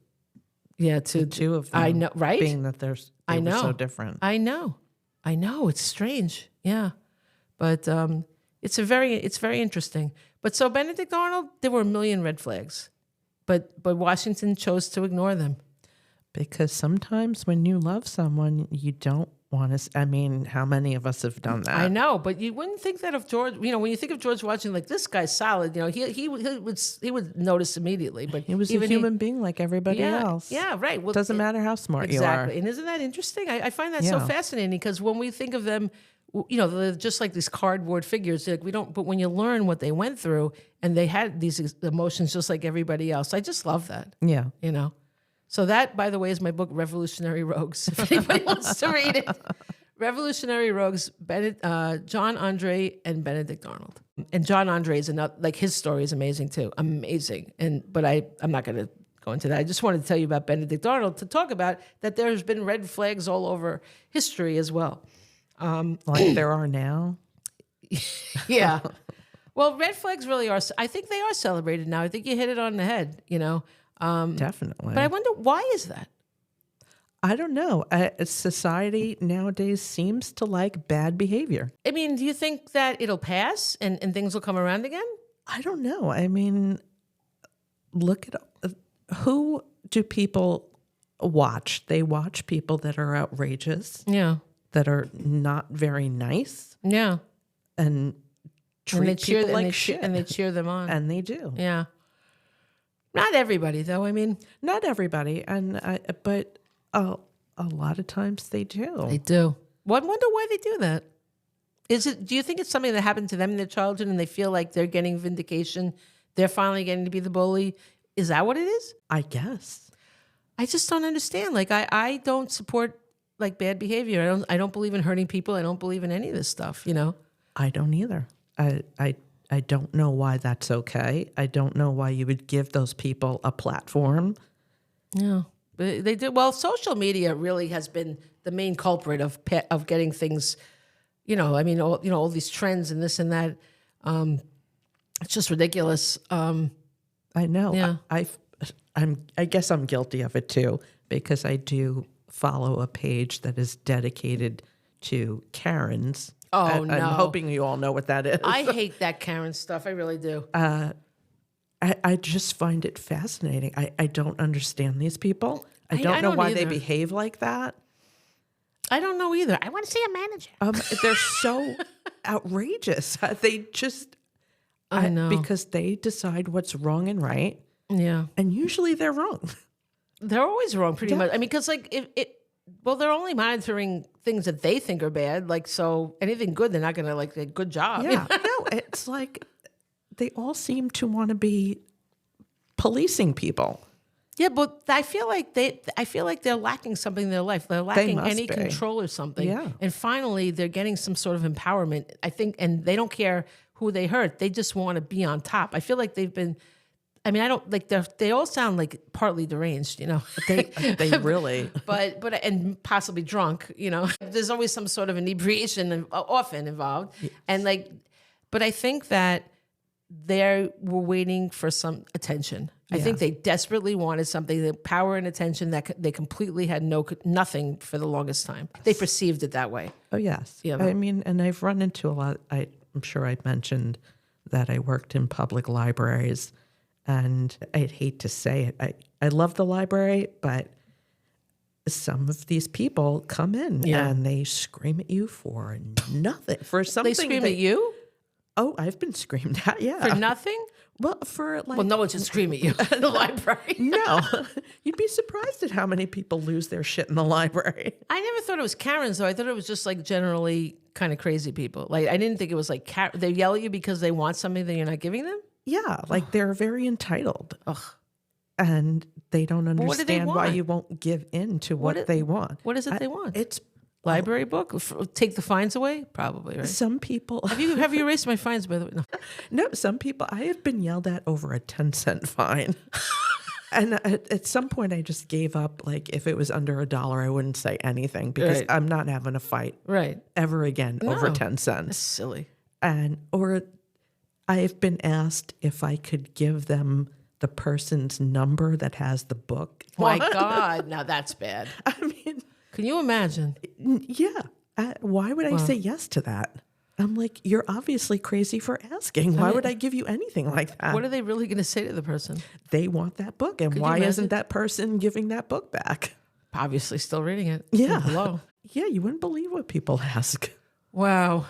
A: to
B: two of them.
A: I know, right?
B: Being that they were so different.
A: I know. It's strange. Yeah, but it's very interesting. But so Benedict Arnold, there were a million red flags, but Washington chose to ignore them.
B: Because sometimes when you love someone, you don't want to. I mean, how many of us have done that?
A: I know, but you wouldn't think that of George. You know, when you think of George Washington, like, this guy's solid. You know, he would notice immediately. But
B: He was a human being like everybody else.
A: Yeah, right. Well,
B: doesn't matter how smart you are.
A: Exactly. And isn't that interesting? I find that so fascinating, because when we think of them, you know, they're just like these cardboard figures. Like, we don't. But when you learn what they went through, and they had these emotions just like everybody else, I just love that.
B: Yeah.
A: You know. So that, by the way, is my book, Revolutionary Rogues. If anybody wants to read it. Revolutionary Rogues, John Andre and Benedict Arnold. And John Andre is another, like, his story is amazing too. Amazing. But I'm not going to go into that. I just wanted to tell you about Benedict Arnold, to talk about that there's been red flags all over history as well.
B: Like there are now.
A: Yeah. Well, red flags really are, I think they are celebrated now. I think you hit it on the head, you know.
B: Definitely.
A: But I wonder, why is that?
B: I don't know. Society nowadays seems to like bad behavior.
A: I mean, do you think that it'll pass and things will come around again?
B: I don't know. I mean, look at who do people watch? They watch people that are outrageous.
A: Yeah.
B: That are not very nice.
A: Yeah.
B: And treat people like shit.
A: And they cheer them on.
B: And they do.
A: Yeah. Not everybody, though. I mean,
B: not everybody. But a lot of times they do.
A: They do. Well, I wonder why they do that. Do you think it's something that happened to them in their childhood and they feel like they're getting vindication? They're finally getting to be the bully. Is that what it is?
B: I guess.
A: I just don't understand. Like, I don't support, like, bad behavior. I don't believe in hurting people. I don't believe in any of this stuff, you know?
B: I don't either. I don't know why that's okay. I don't know why you would give those people a platform.
A: Yeah. But they do. Well, social media really has been the main culprit of getting things, you know, I mean, all these trends and this and that. It's just ridiculous.
B: I know.
A: Yeah.
B: I guess I'm guilty of it too, because I do follow a page that is dedicated to Karens.
A: Oh, no.
B: I'm hoping you all know what that is.
A: I hate that Karen stuff. I really do.
B: I just find it fascinating. I don't understand these people. I don't know why they behave like that.
A: I don't know either. I want to see a manager.
B: They're so outrageous. They just...
A: I know.
B: Because they decide what's wrong and right.
A: Yeah.
B: And usually they're wrong.
A: They're always wrong, pretty much. I mean, because, like, well, they're only monitoring things that they think are bad. Like, so anything good, they're not going to, like, a good job.
B: Yeah. No, it's like they all seem to want to be policing people.
A: Yeah, but I feel like they're lacking something in their life. They're lacking any control or something.
B: Yeah.
A: And finally, they're getting some sort of empowerment, I think, and they don't care who they hurt. They just want to be on top. I feel like they've been... I mean, I don't like. They all sound like partly deranged, you know.
B: They really,
A: but and possibly drunk, you know. There's always some sort of inebriation often involved, yes. And like, but I think that they were waiting for some attention. Yeah. I think they desperately wanted something, the power and attention that they completely had nothing for the longest time. They perceived it that way.
B: Oh yes,
A: yeah.
B: I mean, and I've run into a lot. I'm sure I mentioned that I worked in public libraries. And I'd hate to say it. I love the library, but some of these people come in and they scream at you for nothing. For something.
A: They scream at you?
B: Oh, I've been screamed at, yeah.
A: For nothing?
B: Well, for like...
A: Well, no one should scream at you in the library.
B: No. You'd be surprised at how many people lose their shit in the library.
A: I never thought it was Karens, though. I thought it was just, like, generally kind of crazy people. Like, I didn't think it was like they yell at you because they want something that you're not giving them?
B: Yeah, like they're very entitled.
A: Ugh.
B: and they don't
A: what do they
B: understand why
A: want?
B: you won't give in to what they want.
A: What is it they want?
B: It's
A: Library book? Take the fines away? Probably, right?
B: some people.
A: Have you erased my fines, by the way? No.
B: No, some people. I have been yelled at over a 10-cent fine. And at some point, I just gave up. Like, if it was under $1, I wouldn't say anything because
A: Right.
B: I'm not having a fight
A: Right.
B: ever again over
A: No.
B: 10
A: That's
B: cents.
A: silly.
B: Or I've been asked if I could give them the person's number that has the book.
A: My God. Now that's bad.
B: I mean,
A: Can you imagine?
B: yeah. Why would I say yes to that? I'm like, you're obviously crazy for asking. Why would I give you anything like that?
A: What are they really going to say to the person?
B: They want that book. And
A: you
B: why
A: imagine?
B: isn't that person giving that book back?
A: Obviously still reading it.
B: Yeah.
A: Hello.
B: Yeah, you wouldn't believe what people ask.
A: Wow.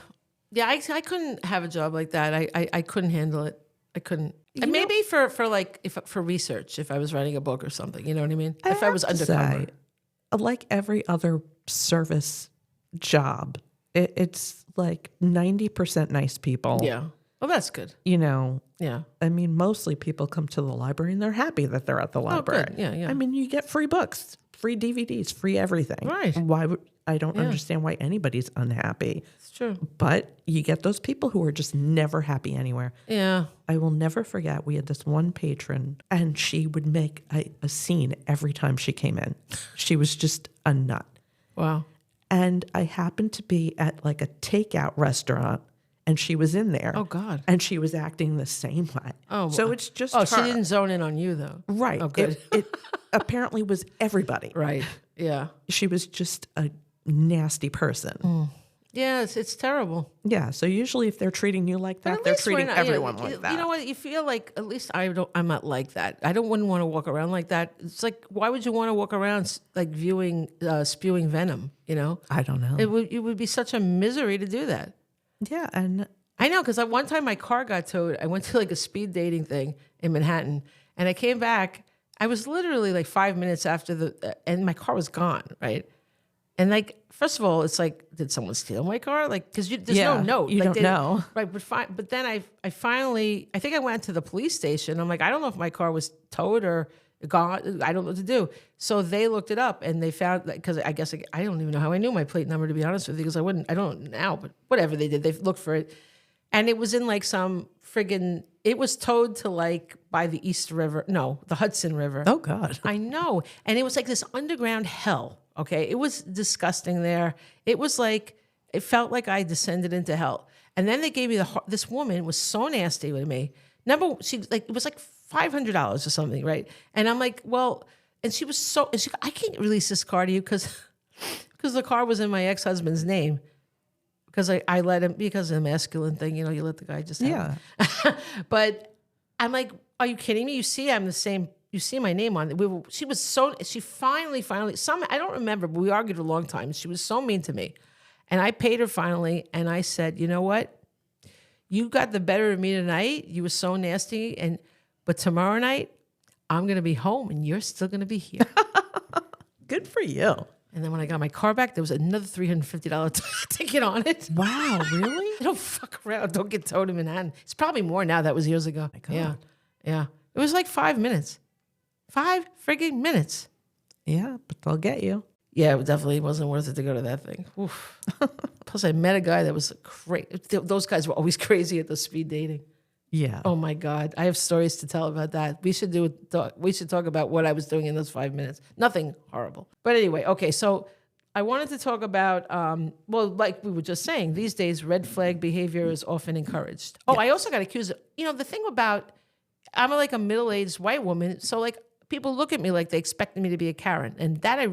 A: Yeah, I couldn't have a job like that. I couldn't handle it. I couldn't. And maybe for like for research, if I was writing a book or something, you know what I mean? If I was
B: have to
A: undercover.
B: say, like every other service job, it's like 90% nice people.
A: Yeah. Well, that's good.
B: You know,
A: Yeah.
B: I mean, mostly people come to the library and they're happy that they're at the library.
A: good. Yeah, yeah.
B: I mean, you get free books, free DVDs, free everything.
A: Right.
B: Why would I don't understand why anybody's unhappy.
A: It's true.
B: But you get those people who are just never happy anywhere.
A: Yeah.
B: I will never forget, we had this one patron and she would make a scene every time she came in. She was just a nut.
A: Wow.
B: And I happened to be at like a takeout restaurant and she was in there.
A: Oh, God.
B: And she was acting the same way.
A: Oh,
B: so it's just
A: Oh,
B: her.
A: she didn't zone in on you, though.
B: Right.
A: Oh, good.
B: It apparently was everybody.
A: Right. Yeah.
B: She was just a nasty person.
A: Yeah, it's terrible.
B: Yeah. So usually if they're treating you like
A: But
B: that,
A: at
B: they're
A: least we're
B: treating
A: not-
B: everyone
A: you
B: like that.
A: You know what? You feel like at least I'm not like that. Wouldn't want to walk around like that. It's like, why would you want to walk around like spewing venom? You know,
B: I don't know.
A: it would be such a misery to do that.
B: Yeah. And
A: I know, because one time my car got towed. I went to like a speed dating thing in Manhattan, and I came back. I was literally like 5 minutes after and my car was gone, right? And like, first of all, it's like, did someone steal my car? Like, because there's no note.
B: You
A: Like,
B: don't know.
A: Right, but then I finally, I think I went to the police station. I'm like, I don't know if my car was towed or gone. I don't know what to do. So they looked it up and they found, because I guess I don't even know how I knew my plate number, to be honest with you, because I don't now, but whatever they did, they looked for it. And it was in like some friggin', it was towed to like by the the Hudson River.
B: oh God.
A: I know. And it was like this underground hell. Okay. It was disgusting there. It was like, it felt like I descended into hell. And then they gave me this woman was so nasty with me. It was like $500 or something, right? And I'm like, well, and she was I can't release this car to you because the car was in my ex-husband's name. Because I let him, because of the masculine thing, you let the guy just have it. But I'm like, are you kidding me? You see I'm the same, you see my name on it. She finally, I don't remember, but we argued a long time. She was so mean to me. And I paid her finally, and I said, you know what? You got the better of me tonight. You were so nasty, but tomorrow night, I'm going to be home, and you're still going to be here.
B: Good for you.
A: And then when I got my car back, there was another $350 ticket on it.
B: Wow, really?
A: I don't fuck around. Don't get towed in Manhattan. It's probably more now. That was years ago. Yeah. Yeah. It was like 5 minutes. 5 frigging minutes.
B: Yeah, but they'll get you.
A: Yeah, it definitely wasn't worth it to go to that thing. Oof. Plus, I met a guy that was crazy. Those guys were always crazy at the speed dating.
B: Yeah.
A: Oh my God. I have stories to tell about that. We should talk about what I was doing in those 5 minutes. Nothing horrible. But anyway, okay, so I wanted to talk about, like we were just saying, these days, red flag behavior is often encouraged. Oh, I also got accused of, the thing about, I'm like a middle-aged white woman, so like people look at me like they expect me to be a Karen. And that I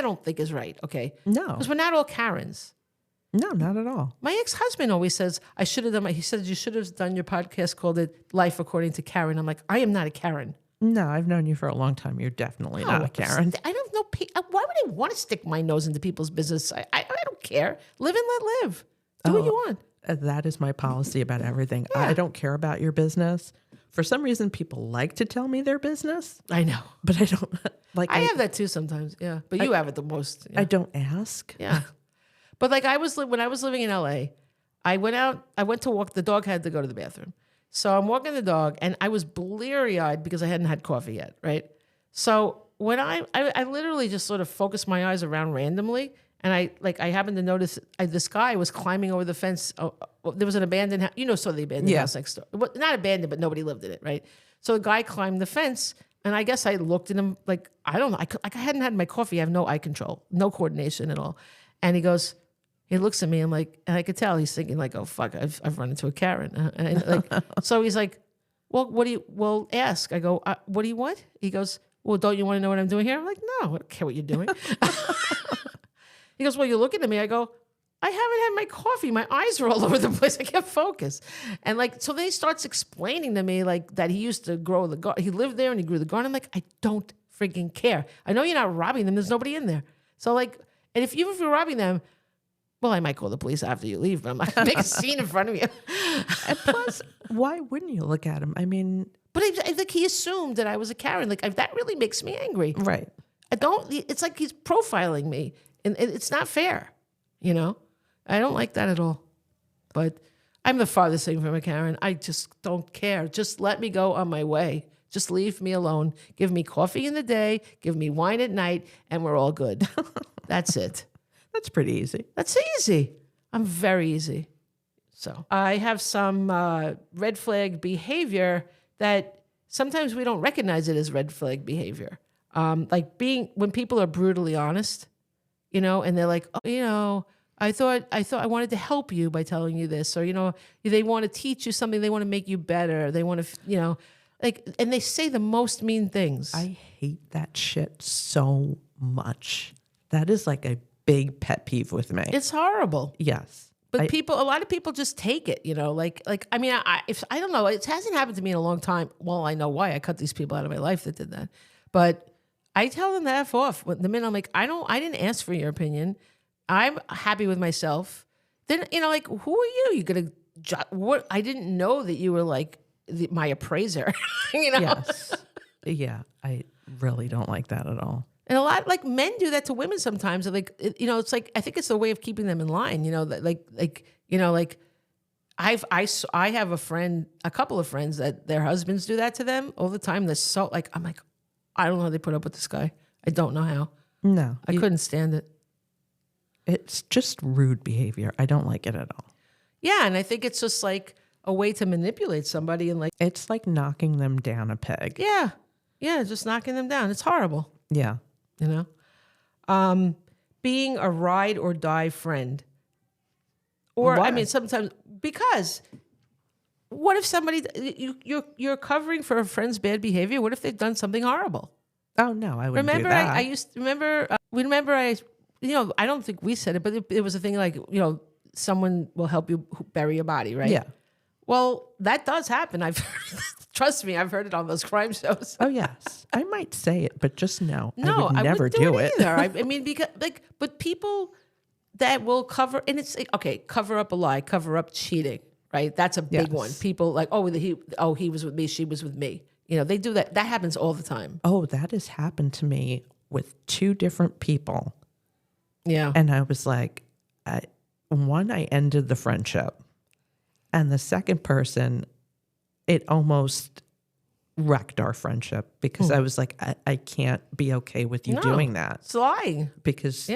A: don't think is right, okay?
B: No.
A: Because we're not all Karens.
B: No, not at all.
A: My ex-husband always says, he said, you should have done your podcast called Life According to Karen. I'm like, I am not a Karen.
B: No, I've known you for a long time. You're definitely not a Karen.
A: I don't know. Why would I want to stick my nose into people's business? I don't care. Live and let live. Do what you want.
B: That is my policy about everything. I don't care about your business. For some reason, people like to tell me their business,
A: I know.
B: but I don't like.
A: I have that too sometimes. Yeah. But you have it the most. Yeah.
B: I don't ask.
A: Yeah. But like when I was living in LA, I went to walk, the dog had to go to the bathroom. So I'm walking the dog, and I was bleary-eyed because I hadn't had coffee yet, right? So when I literally just sort of focused my eyes around randomly, and I happened to notice this guy was climbing over the fence. There was an abandoned house. So the abandoned house next door. Well, not abandoned, but nobody lived in it, right? So the guy climbed the fence, and I guess I looked at him like, I don't know. I hadn't had my coffee. I have no eye control, no coordination at all. And he looks at me, and I could tell he's thinking like, oh fuck, I've run into a Karen. So he's like, well, ask. I go, what do you want? He goes, well, don't you want to know what I'm doing here? I'm like, no, I don't care what you're doing. He goes, well, you're looking at me. I go, I haven't had my coffee. My eyes are all over the place. I can't focus. And so then he starts explaining to me that he used to grow the garden. He lived there and he grew the garden. I'm like, I don't freaking care. I know you're not robbing them. There's nobody in there. So and if you're robbing them, well, I might call the police after you leave, but I'm not going to make a scene in front of you.
B: And plus, why wouldn't you look at him? I mean...
A: But I think he assumed that I was a Karen. That really makes me angry.
B: Right.
A: It's like he's profiling me. And it's not fair, I don't like that at all. But I'm the farthest thing from a Karen. I just don't care. Just let me go on my way. Just leave me alone. Give me coffee in the day. Give me wine at night. And we're all good. That's it.
B: That's pretty easy.
A: That's easy. I'm very easy. So I have some red flag behavior that sometimes we don't recognize it as red flag behavior. When people are brutally honest, and they're like, oh, I thought I wanted to help you by telling you this, or, they want to teach you something. They want to make you better. They want to, and they say the most mean things.
B: I hate that shit so much. That is like a big pet peeve with me.
A: It's horrible.
B: Yes.
A: But a lot of people just take it, I don't know, it hasn't happened to me in a long time. Well, I know why. I cut these people out of my life that did that. But I tell them to F off. The minute I'm like, I didn't ask for your opinion. I'm happy with myself. Then, who are you? You're going to, what? I didn't know that you were my appraiser,
B: Yes. Yeah. I really don't like that at all.
A: And a lot, men do that to women sometimes. It's I think it's a way of keeping them in line, I have a couple of friends that their husbands do that to them all the time. They're so I'm like, I don't know how they put up with this guy. I don't know how.
B: No.
A: I couldn't stand it.
B: It's just rude behavior. I don't like it at all.
A: Yeah. And I think it's just a way to manipulate somebody and
B: it's like knocking them down a peg.
A: Yeah. Yeah. Just knocking them down. It's horrible.
B: Yeah.
A: Being a ride or die friend. Or,
B: Why?
A: Sometimes, because what if somebody, you're covering for a friend's bad behavior? What if they've done something horrible?
B: Oh, no, I wouldn't do that.
A: I used to remember, I don't think we said it, but it was a thing someone will help you bury a body, right?
B: Yeah.
A: Well, that does happen. Trust me, I've heard it on those crime shows.
B: Oh, yes. I might say it, but just no.
A: No,
B: I would never
A: wouldn't do it either. Because but people that will cover, and it's cover up a lie, cover up cheating, right? That's a big one. People he was with me, she was with me. They do that. That happens all the time.
B: Oh, that has happened to me with 2 different people.
A: Yeah.
B: And I was like, I ended the friendship. And the second person, it almost wrecked our friendship because I was like, I can't be okay with you doing that.
A: It's lying.
B: Because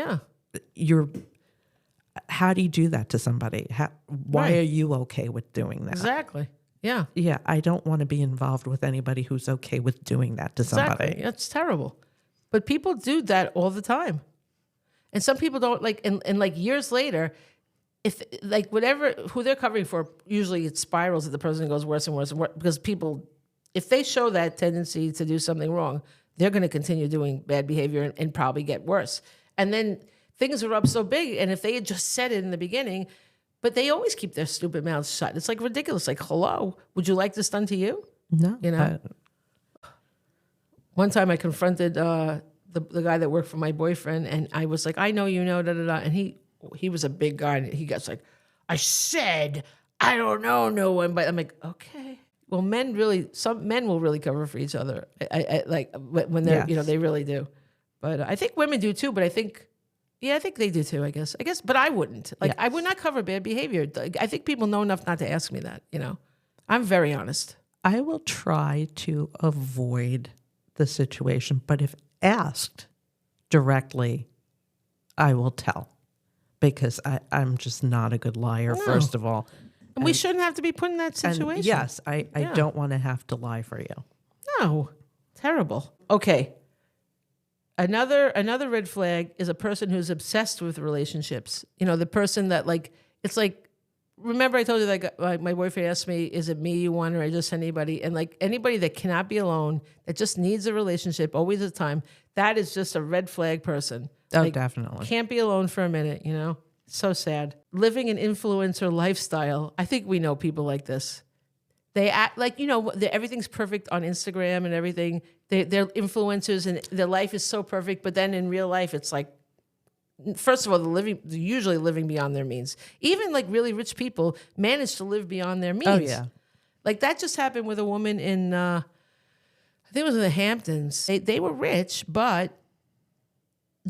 B: how do you do that to somebody? Why are you okay with doing that?
A: Exactly. Yeah.
B: Yeah, I don't want to be involved with anybody who's okay with doing that to somebody.
A: Exactly. That's terrible. But people do that all the time. And some people don't and years later, if who they're covering for, usually it spirals that the person goes worse and worse and worse because people, if they show that tendency to do something wrong, they're going to continue doing bad behavior and probably get worse. And then things are up so big. And if they had just said it in the beginning, but they always keep their stupid mouths shut. It's ridiculous. Hello, would you like this done to you?
B: No.
A: One time I confronted the guy that worked for my boyfriend and I was like, I know, da-da-da. And he was a big guy and he gets I said, I don't know no one, but I'm like, okay. Well, some men will really cover for each other. I when they're, they really do. But I think women do too, but I think they do too, I guess, but I wouldn't. I would not cover bad behavior. I think people know enough not to ask me that, I'm very honest.
B: I will try to avoid the situation, but if asked directly, I will tell because I'm just not a good liar, first of all.
A: And we shouldn't have to be put in that situation.
B: And yes, I don't want to have to lie for you.
A: No, terrible. Okay. Another red flag is a person who's obsessed with relationships. You know, the person that it's like, remember I told you that my boyfriend asked me, is it me you want or just anybody? And like anybody that cannot be alone, that just needs a relationship, always at a time, that is just a red flag person.
B: Oh, definitely.
A: Can't be alone for a minute, you know? So sad. Living an influencer lifestyle. I think we know people like this. They act like, everything's perfect on Instagram and everything. They're influencers and their life is so perfect. But then in real life, it's like, first of all, they're usually living beyond their means. Even like really rich people manage to live beyond their means.
B: Oh, yeah.
A: Like that just happened with a woman in, I think it was in the Hamptons. They were rich, but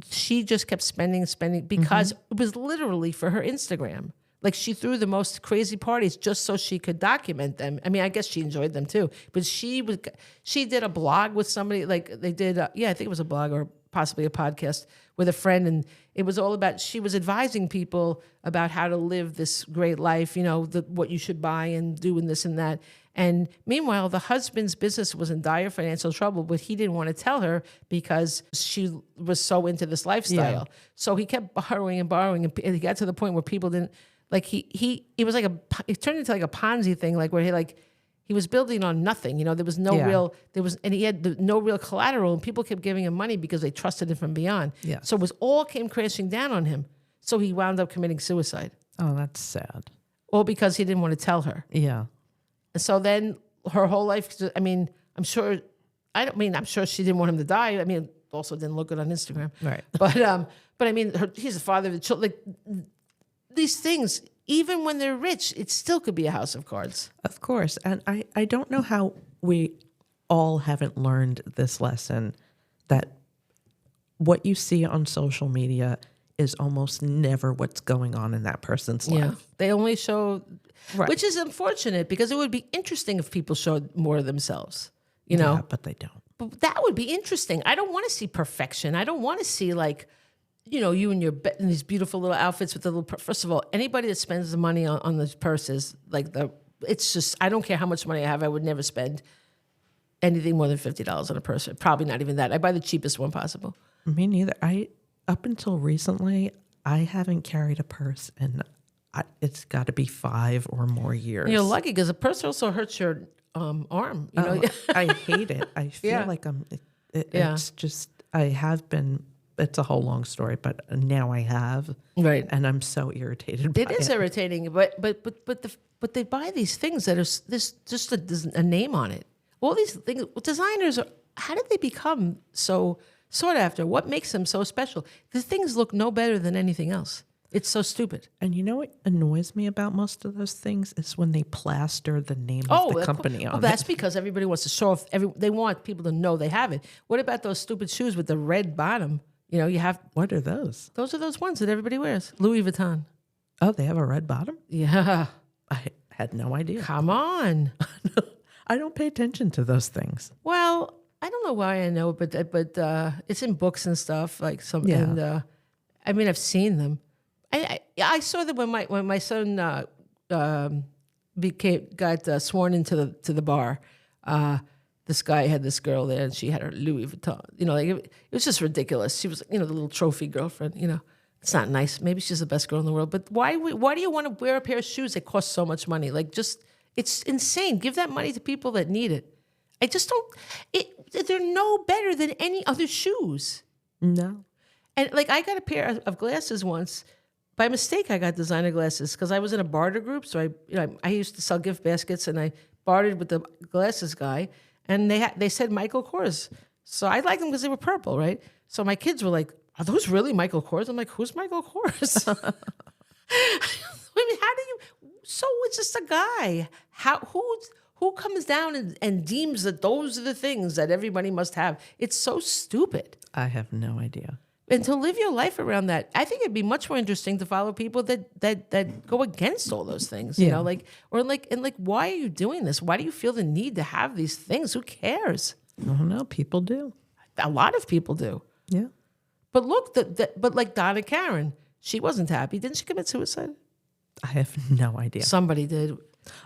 A: she just kept spending because it was literally for her Instagram. Like she threw the most crazy parties just so she could document them. I mean, I guess she enjoyed them too. But she did a blog with somebody. Like they did, I think it was a blog or possibly a podcast with a friend, and it was all about. She was advising people about how to live this great life. What you should buy and do and this and that. And meanwhile, the husband's business was in dire financial trouble, but he didn't want to tell her because she was so into this lifestyle. Yeah. So he kept borrowing and borrowing, and he got to the point where people didn't. Like it was like it turned into like a Ponzi thing, like where he was building on nothing. There was no real, and he had no real collateral, and people kept giving him money because they trusted him from beyond.
B: Yeah.
A: So it all came crashing down on him. So he wound up committing suicide.
B: Oh, that's sad.
A: All because he didn't want to tell her.
B: Yeah.
A: And so then her whole life, I mean, I'm sure she didn't want him to die. I mean, also didn't look good on Instagram.
B: Right.
A: But I mean, he's the father of the children. Like, these things, even when they're rich, it still could be a house of cards.
B: Of course. And I don't know how we all haven't learned this lesson, that what you see on social media is almost never what's going on in that person's life.
A: Yeah. They only show,
B: right.
A: Which is unfortunate because it would be interesting if people showed more of themselves, Yeah,
B: but they don't.
A: But that would be interesting. I don't want to see perfection. I don't want to see you in in these beautiful little outfits with the little. First of all, anybody that spends the money on those purses, it's just, I don't care how much money I have. I would never spend anything more than $50 on a purse. Probably not even that. I buy the cheapest one possible.
B: Me neither. Up until recently, I haven't carried a purse, and it's got to be 5 or more years.
A: You're lucky because a purse also hurts your arm.
B: I hate it. I feel like it's just, I have been. It's a whole long story, but now I have,
A: right,
B: and I'm so irritated by it.
A: It is irritating, but they buy these things that are this just a name on it. All these things, designers how did they become so sought after? What makes them so special? The things look no better than anything else. It's so stupid.
B: And you know what annoys me about most of those things is when they plaster the name of the company on it.
A: Well, that's because everybody wants to show off. They want people to know they have it. What about those stupid shoes with the red bottom? You have...
B: What are those?
A: Those are those ones that everybody wears. Louis Vuitton.
B: Oh, they have a red bottom?
A: Yeah.
B: I had no idea.
A: Come on.
B: I don't pay attention to those things.
A: Well, I don't know why I know, but it's in books and stuff. Like some,
B: yeah.
A: And I mean, I've seen them. I saw them when my son got sworn into the bar. This guy had this girl there, and she had her Louis Vuitton. It was just ridiculous. She was, the little trophy girlfriend. It's not nice. Maybe she's the best girl in the world, but why do you want to wear a pair of shoes that cost so much money? It's insane. Give that money to people that need it. I just don't. They're no better than any other shoes.
B: No.
A: And I got a pair of glasses once. By mistake, I got designer glasses because I was in a barter group. So I used to sell gift baskets, and I bartered with the glasses guy. And they said Michael Kors. So I liked them because they were purple, right? So my kids were like, "Are those really Michael Kors?" I'm like, "Who's Michael Kors?" I mean, how do you? So it's just a guy. Who comes down and deems that those are the things that everybody must have? It's so stupid.
B: I have no idea.
A: and to live your life around that. I think it'd be much more interesting to follow people that go against all those things, you
B: Yeah.
A: know, like, why are you doing this? Why do you feel the need to have these things? Who cares?
B: I don't know. People do.
A: A lot of people do.
B: Yeah.
A: But look, but like Donna Karen, she wasn't happy. Didn't she commit suicide?
B: I have no idea.
A: Somebody did.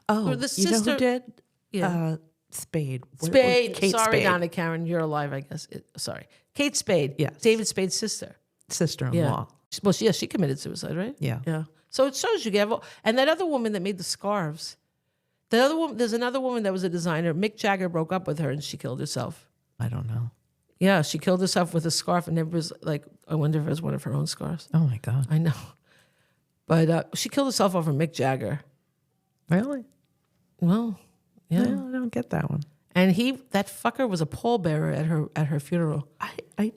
B: Oh,
A: Or the
B: you know
A: sister-
B: who did?
A: Yeah.
B: Spade.
A: Spade.
B: Kate
A: Sorry,
B: Spade.
A: Donna Karen, you're alive, I guess. Sorry. Kate Spade.
B: Yes.
A: David Spade's sister.
B: Sister-in-law.
A: Well, she committed suicide, right?
B: Yeah.
A: Yeah. So it shows you get, and that other woman that made the scarves, the other woman, there's another woman that was a designer. Mick Jagger broke up with her and she killed herself.
B: I don't know.
A: Yeah, she killed herself with a scarf, and everybody was like, I wonder if it was one of her own scarves.
B: Oh my God.
A: I know. But she killed herself over Mick Jagger.
B: Really?
A: Well, yeah.
B: No, I don't get that one.
A: And that fucker was a pallbearer at her funeral.
B: I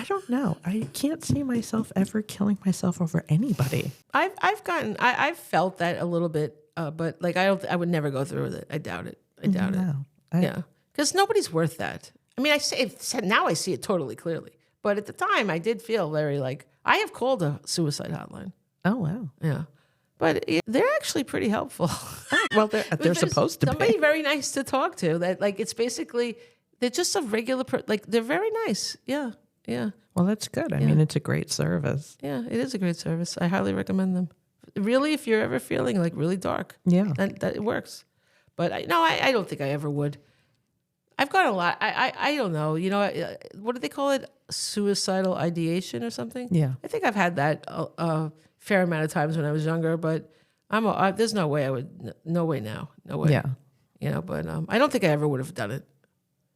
B: don't know. I can't see myself ever killing myself over anybody.
A: I've felt that a little bit, but like I would never go through with it. I doubt it.
B: No.
A: Yeah, because nobody's worth that. I mean, now I see it totally clearly, but at the time I did feel very like I have called a suicide hotline.
B: Oh, wow.
A: Yeah, but they're actually pretty helpful.
B: Well, they're supposed to
A: somebody
B: be.
A: very nice to talk to. That like it's basically they're just a regular like they're very nice. Yeah, yeah.
B: Well, that's good. I mean, it's a great service.
A: Yeah, it is a great service. I highly recommend them. Really, if you're ever feeling like really dark,
B: Yeah.
A: that it works. But I don't think I ever would. I've got a lot. I don't know. You know, what do they call it? Suicidal ideation or something?
B: Yeah.
A: I think I've had that a fair amount of times when I was younger. But there's no way I would. No way now. No way.
B: Yeah.
A: You know, but I don't think I ever would have done it.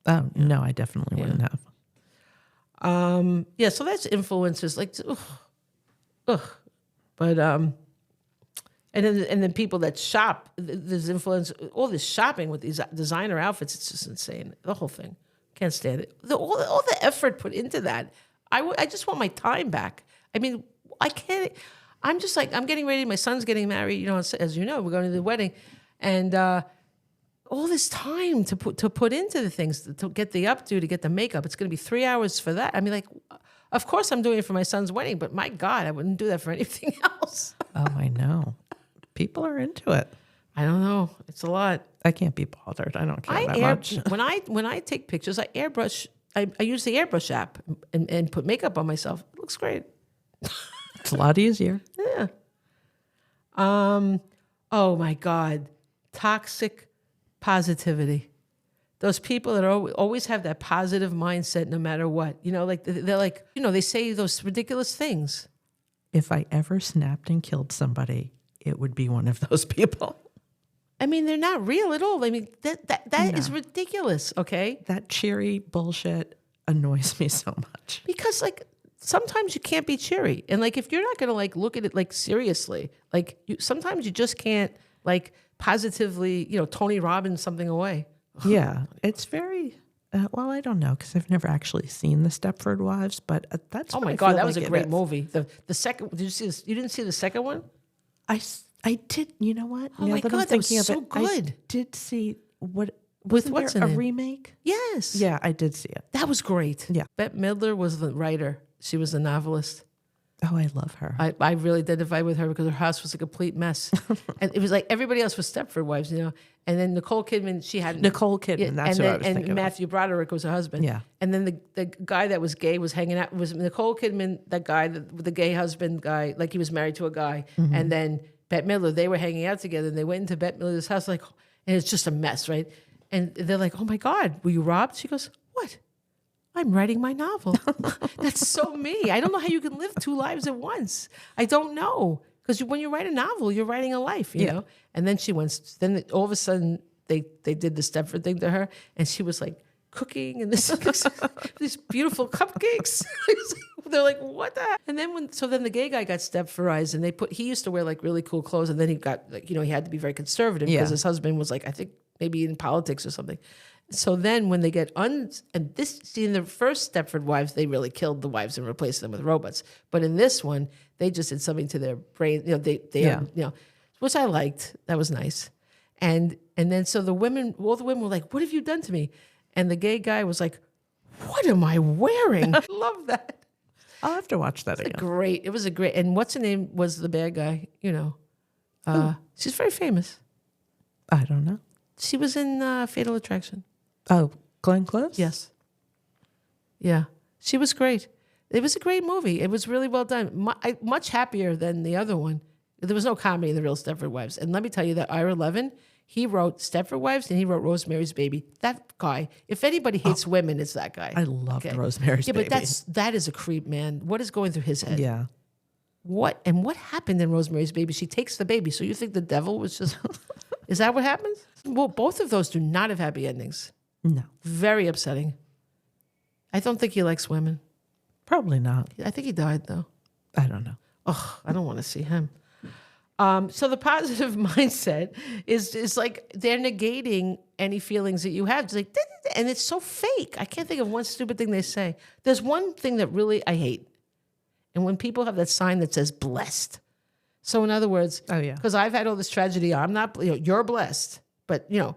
B: Oh, no, I definitely wouldn't have.
A: Yeah, so that's influences like, ugh. But and then people that shop, there's influence. All this shopping with these designer outfits, it's just insane. The whole thing, can't stand it. All the effort put into that. I just want my time back. I mean, I can't. I'm just like I'm getting ready. My son's getting married. You know, as you know, we're going to the wedding, and all this time to put into the things, to get the updo, to get the makeup. It's going to be 3 hours for that. I mean, like, of course I'm doing it for my son's wedding, but my God, I wouldn't do that for anything else.
B: Oh, I know. People are into it.
A: I don't know. It's a lot.
B: I can't be bothered. I don't care that much.
A: When I take pictures, I airbrush. I use the airbrush app and put makeup on myself. It looks great.
B: It's a lot easier.
A: Yeah. Oh my God, toxic positivity. Those people that always have that positive mindset no matter what. You know, like they're like, you know, they say those ridiculous things.
B: If I ever snapped and killed somebody, it would be one of those people.
A: I mean, they're not real at all. I mean, that is ridiculous, okay?
B: That cheery bullshit annoys me so much.
A: Because like sometimes you can't be cheery. And like if you're not going to like look at it like seriously, like sometimes you just can't like positively, you know, Tony Robbins something away.
B: Yeah, it's very, well, I don't know because I've never actually seen the Stepford Wives, but that's
A: Oh
B: what
A: my
B: I
A: God,
B: feel
A: that was
B: like
A: a
B: it
A: great
B: is.
A: movie. The second, did you see this? You didn't see the second one?
B: I did, you know what?
A: Oh
B: Now
A: my
B: that
A: God,
B: I'm
A: that was
B: thinking
A: so
B: of it, I
A: good.
B: did see
A: With
B: wasn't
A: what's
B: there
A: her
B: a
A: name?
B: remake?
A: Yes.
B: Yeah, I did see it.
A: That was great.
B: Yeah.
A: Bette Midler was the writer. She was the novelist.
B: Oh, I love her.
A: I really identified with her because her house was a complete mess. And it was like everybody else was Stepford Wives, you know. And then Nicole Kidman, she had...
B: Nicole Kidman, that's who I was thinking
A: And
B: of.
A: Matthew Broderick was her husband.
B: Yeah.
A: And then the guy that was gay was hanging out, was Nicole Kidman, that guy, the gay husband guy, like he was married to a guy.
B: Mm-hmm.
A: And then Bette Midler, they were hanging out together and they went into Bette Midler's house like, and it's just a mess, right? And they're like, oh my God, were you robbed? She goes, what? I'm writing my novel. That's so me. I don't know how you can live two lives at once. I don't know. Because when you write a novel, you're writing a life, you know? And then she went, then all of a sudden they did the Stepford thing to her and she was like cooking and these beautiful cupcakes. They're like, what the heck? And then then the gay guy got Stepfordized and he used to wear like really cool clothes and then he got like, you know, he had to be very conservative because his husband was like, I think maybe in politics or something. So then when they get in the first Stepford Wives, they really killed the wives and replaced them with robots. But in this one, they just did something to their brain, you know, which I liked. That was nice. And then so all the women were like, what have you done to me? And the gay guy was like, what am I wearing? I love that.
B: I'll have to watch that again.
A: It was a great, and what's her name was the bad guy, she's very famous.
B: I don't know.
A: She was in Fatal Attraction.
B: Oh, Glenn Close?
A: Yes. Yeah. She was great. It was a great movie. It was really well done. Much happier than the other one. There was no comedy in The Real Stepford Wives. And let me tell you that Ira Levin, he wrote Stepford Wives and he wrote Rosemary's Baby. That guy, if anybody hates women, it's that guy.
B: I loved Rosemary's Baby.
A: Yeah, but that is a creep, man. What is going through his head?
B: Yeah.
A: What happened in Rosemary's Baby? She takes the baby. So you think the devil was just... Is that what happens? Well, both of those do not have happy endings.
B: No.
A: Very upsetting. I don't think he likes women.
B: Probably not.
A: I think he died, though.
B: I don't know.
A: Oh, I don't want to see him. So the positive mindset is like they're negating any feelings that you have. It's like, and it's so fake. I can't think of one stupid thing they say. There's one thing that really I hate. And when people have that sign that says blessed. So in other words,
B: oh yeah,
A: because I've had all this tragedy. I'm not, you're blessed. But, I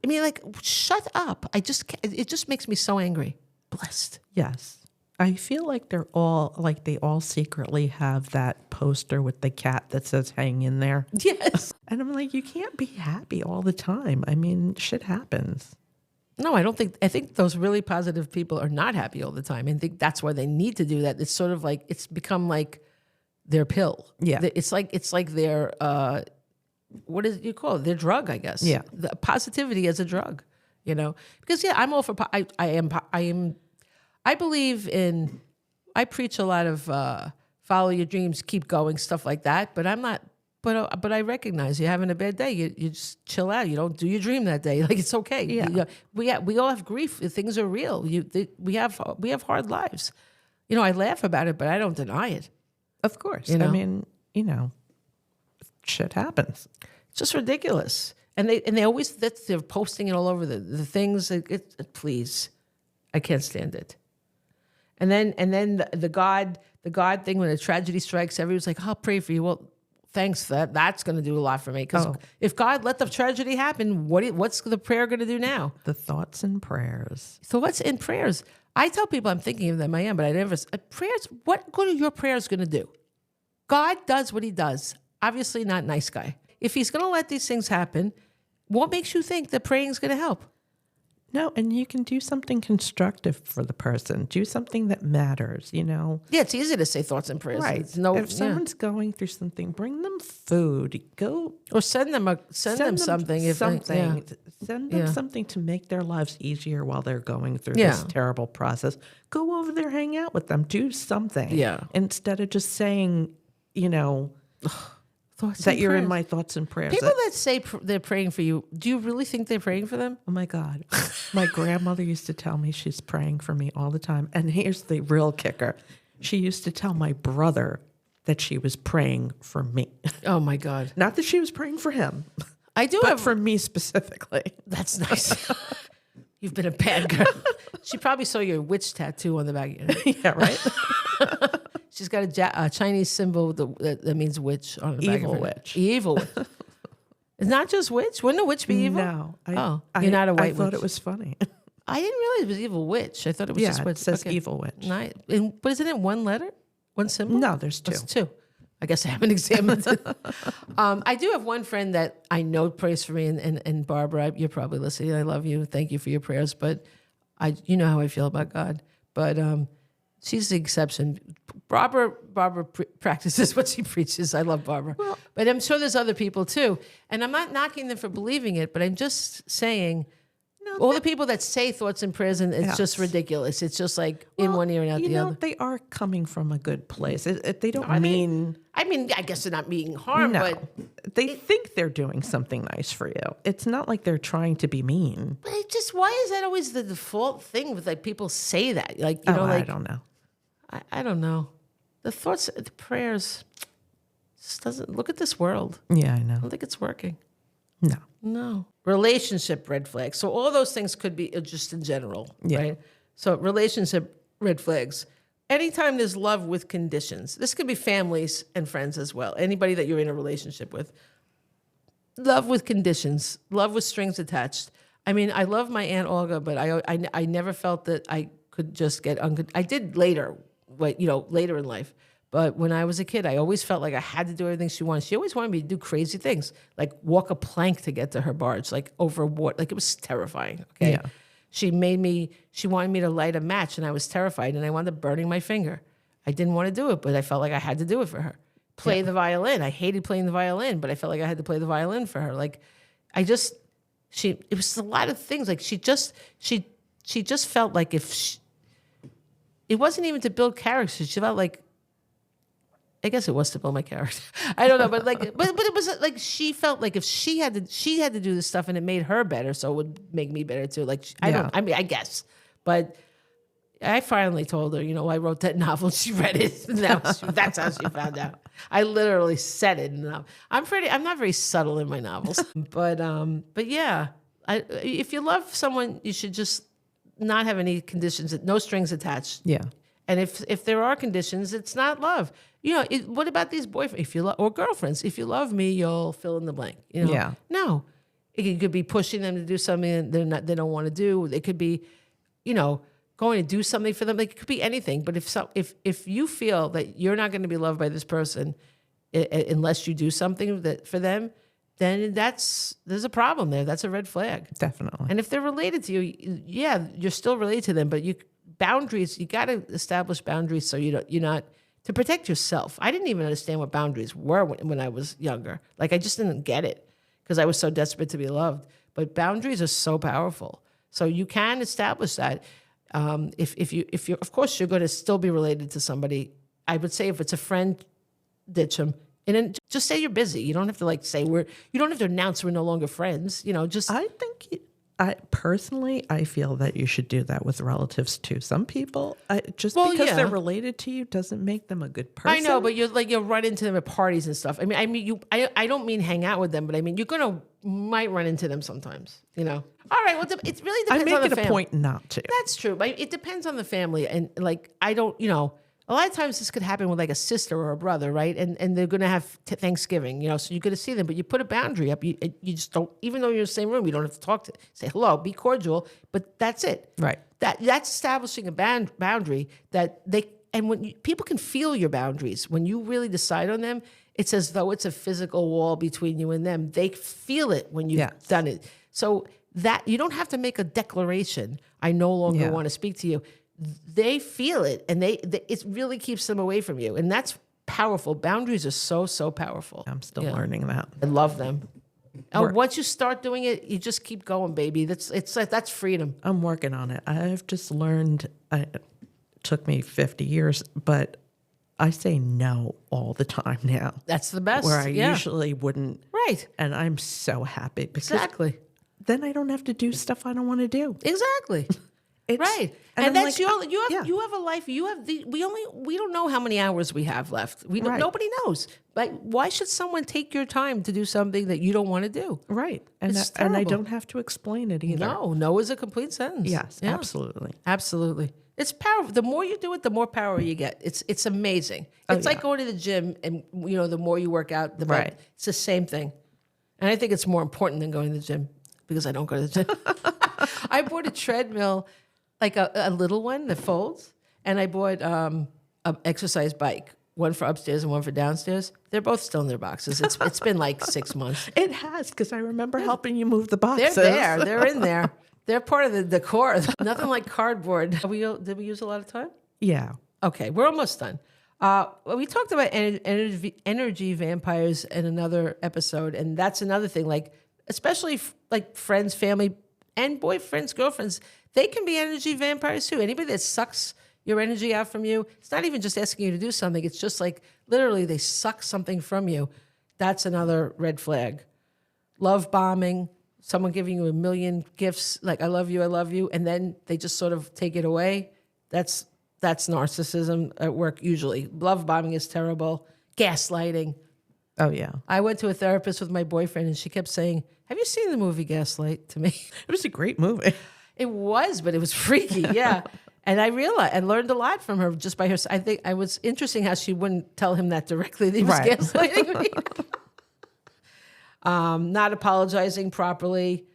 A: mean, like, shut up. It just makes me so angry. Blessed.
B: Yes. I feel like they all secretly have that poster with the cat that says hang in there.
A: Yes.
B: And I'm like, you can't be happy all the time. I mean, shit happens.
A: No, I think those really positive people are not happy all the time. And I think that's why they need to do that. It's sort of like, it's become like their pill.
B: Yeah.
A: It's like their, what is it you call it? Their drug, I guess.
B: Yeah.
A: The positivity as a drug, because I'm all for, I believe in, I preach a lot of follow your dreams, keep going, stuff like that. But I'm not, but I recognize you're having a bad day. You just chill out. You don't do your dream that day. Like, it's okay.
B: Yeah.
A: We all have grief. Things are real. We have hard lives. I laugh about it, but I don't deny it.
B: Of course. I mean, shit happens.
A: It's just ridiculous. And they always, they're posting it all over the things. Please, I can't stand it. And then the God thing, when a tragedy strikes, everyone's like, I'll pray for you. Well, thanks. That's going to do a lot for me. Because if God let the tragedy happen, what's the prayer going to do now?
B: The thoughts and prayers.
A: Thoughts and prayers. I tell people I'm thinking of them. I am, but I never. Prayers. What good are your prayers going to do? God does what he does. Obviously not nice guy. If he's going to let these things happen, what makes you think that praying is going to help?
B: No, and you can do something constructive for the person. Do something that matters,
A: Yeah, it's easy to say thoughts and prayers.
B: Right. If someone's going through something, bring them food. Go
A: or send them something.
B: Send them something to make their lives easier while they're going through this terrible process. Go over there, hang out with them, do something.
A: Yeah.
B: Instead of just saying, that you're in my thoughts and prayers.
A: People that say they're praying for you, do you really think they're praying for them?
B: Oh my God. My grandmother used to tell me she's praying for me all the time. And here's the real kicker. She used to tell my brother that she was praying for me.
A: Oh my God.
B: Not that she was praying for him. But for me specifically.
A: That's nice. You've been a bad girl. She probably saw your witch tattoo on the back of your
B: Yeah, right?
A: She's got a Chinese symbol that means witch on the back
B: Evil
A: of her.
B: witch.
A: Evil witch. It's not just witch. Wouldn't a witch be evil?
B: No.
A: You're not a white witch.
B: I thought it was funny.
A: I didn't realize it was evil witch. I thought it was just witch.
B: It says evil witch.
A: Nice. But isn't it one letter? One symbol?
B: No, there's two.
A: It's two. I guess I haven't examined it. I do have one friend that I know prays for me, and Barbara, you're probably listening. I love you. Thank you for your prayers. But you know how I feel about God. But she's the exception. Barbara practices what she preaches. I love Barbara. Well, but I'm sure there's other people too. And I'm not knocking them for believing it, but I'm just saying all the people that say thoughts and prayers, and it's just ridiculous. It's just like in one ear and out the other.
B: They are coming from a good place. They don't mean...
A: I mean, I guess they're not meaning harm, but...
B: They think they're doing something nice for you. It's not like they're trying to be mean.
A: But why is that always the default thing with like people say that? Like,
B: I don't know.
A: I don't know. The thoughts, the prayers, just doesn't... Look at this world.
B: Yeah, I know.
A: I don't think it's working.
B: No.
A: Relationship red flags. So all those things could be just in general, right? So relationship red flags. Anytime there's love with conditions, this could be families and friends as well. Anybody that you're in a relationship with. Love with conditions, love with strings attached. I mean, I love my Aunt Olga, but I never felt that I could just get I did later but later in life. But when I was a kid, I always felt like I had to do everything she wanted. She always wanted me to do crazy things, like walk a plank to get to her barge, like over water. Like it was terrifying. Okay.
B: Yeah.
A: She wanted me to light a match, and I was terrified, and I wound up burning my finger. I didn't want to do it, but I felt like I had to do it for her. Play the violin. I hated playing the violin, but I felt like I had to play the violin for her. Like it was a lot of things. Like she just felt like it wasn't even to build character. She felt like, I guess it was to build my character. I don't know, but it was like she felt like if she had to do this stuff and it made her better, so it would make me better too. Like I guess, but I finally told her, I wrote that novel. She read it. And that's how she found out. I literally said it. I'm not very subtle in my novels, but yeah, if you love someone, you should just not have any conditions, no strings attached.
B: Yeah.
A: And if there are conditions, it's not love. What about these boyfriends or girlfriends? If you love me, you'll fill in the blank.
B: Yeah.
A: No, it could be pushing them to do something they don't want to do. It could be, going to do something for them. Like, it could be anything. But if you feel that you're not going to be loved by this person unless you do something for them, then there's a problem there. That's a red flag.
B: Definitely.
A: And if they're related to you, yeah, you're still related to them. But boundaries, you got to establish boundaries so you're not to protect yourself. I didn't even understand what boundaries were when I was younger. Like I just didn't get it because I was so desperate to be loved. But boundaries are so powerful. So you can establish that. If you're, of course, you're going to still be related to somebody. I would say if it's a friend, ditch them. And then just say you're busy. You don't have to say you don't have to announce we're no longer friends.
B: I think I feel that you should do that with relatives too. Some people, because they're related to you doesn't make them a good person.
A: I know, but you'll run into them at parties and stuff. I don't mean hang out with them, but I mean, might run into them sometimes, All right. Well, it really depends on the family.
B: I make it a point not to.
A: That's true. But it depends on the family. And I don't, a lot of times this could happen with a sister or a brother, right? And they're going to have Thanksgiving, so you're going to see them, but you put a boundary up. You just don't, even though you're in the same room, you don't have to talk say hello, be cordial, but that's it.
B: Right.
A: That's establishing a boundary that when people can feel your boundaries, when you really decide on them, it's as though it's a physical wall between you and them. They feel it when you've done it. So that you don't have to make a declaration. I no longer want to speak to you. They feel it, and it really keeps them away from you, and that's powerful. Boundaries are so powerful.
B: I'm still learning that.
A: I love them. And once you start doing it, you just keep going, baby. That's freedom.
B: I'm working on it. I've just learned. It took me 50 years, but I say no all the time now.
A: That's the best.
B: Where I usually wouldn't.
A: Right.
B: And I'm so happy because
A: exactly.
B: Then I don't have to do stuff I don't want to do.
A: Exactly. Right. And that's you have a life. We don't know how many hours we have left. Nobody knows. But why should someone take your time to do something that you don't want to do?
B: Right. And I don't have to explain it either.
A: No is a complete sentence.
B: Yes, absolutely.
A: Absolutely. It's powerful. The more you do it, the more power you get. It's amazing. It's like going to the gym and the more you work out, the better. It's the same thing. And I think it's more important than going to the gym because I don't go to the gym. I bought a treadmill, like a little one that folds, and I bought an exercise bike, one for upstairs and one for downstairs. They're both still in their boxes. It's been 6 months.
B: It has, because I remember helping you move the boxes.
A: They're there. They're in there. They're part of the decor. Nothing like cardboard. Did we use a lot of time?
B: Yeah. Okay,
A: we're almost done. We talked about energy vampires in another episode, and that's another thing. Especially friends, family, and boyfriends, girlfriends, they can be energy vampires too. Anybody that sucks your energy out from you, it's not even just asking you to do something. It's just literally they suck something from you. That's another red flag. Love bombing, someone giving you a million gifts, I love you, and then they just sort of take it away. That's narcissism at work usually. Love bombing is terrible. Gaslighting.
B: Oh, yeah.
A: I went to a therapist with my boyfriend, and she kept saying, have you seen the movie Gaslight to me?
B: It was a great movie.
A: It was, but it was freaky, yeah. And I realized, I leared a lot from her just by her. I think it was interesting how she wouldn't tell him that directly. That he was gaslighting me. Not apologizing properly.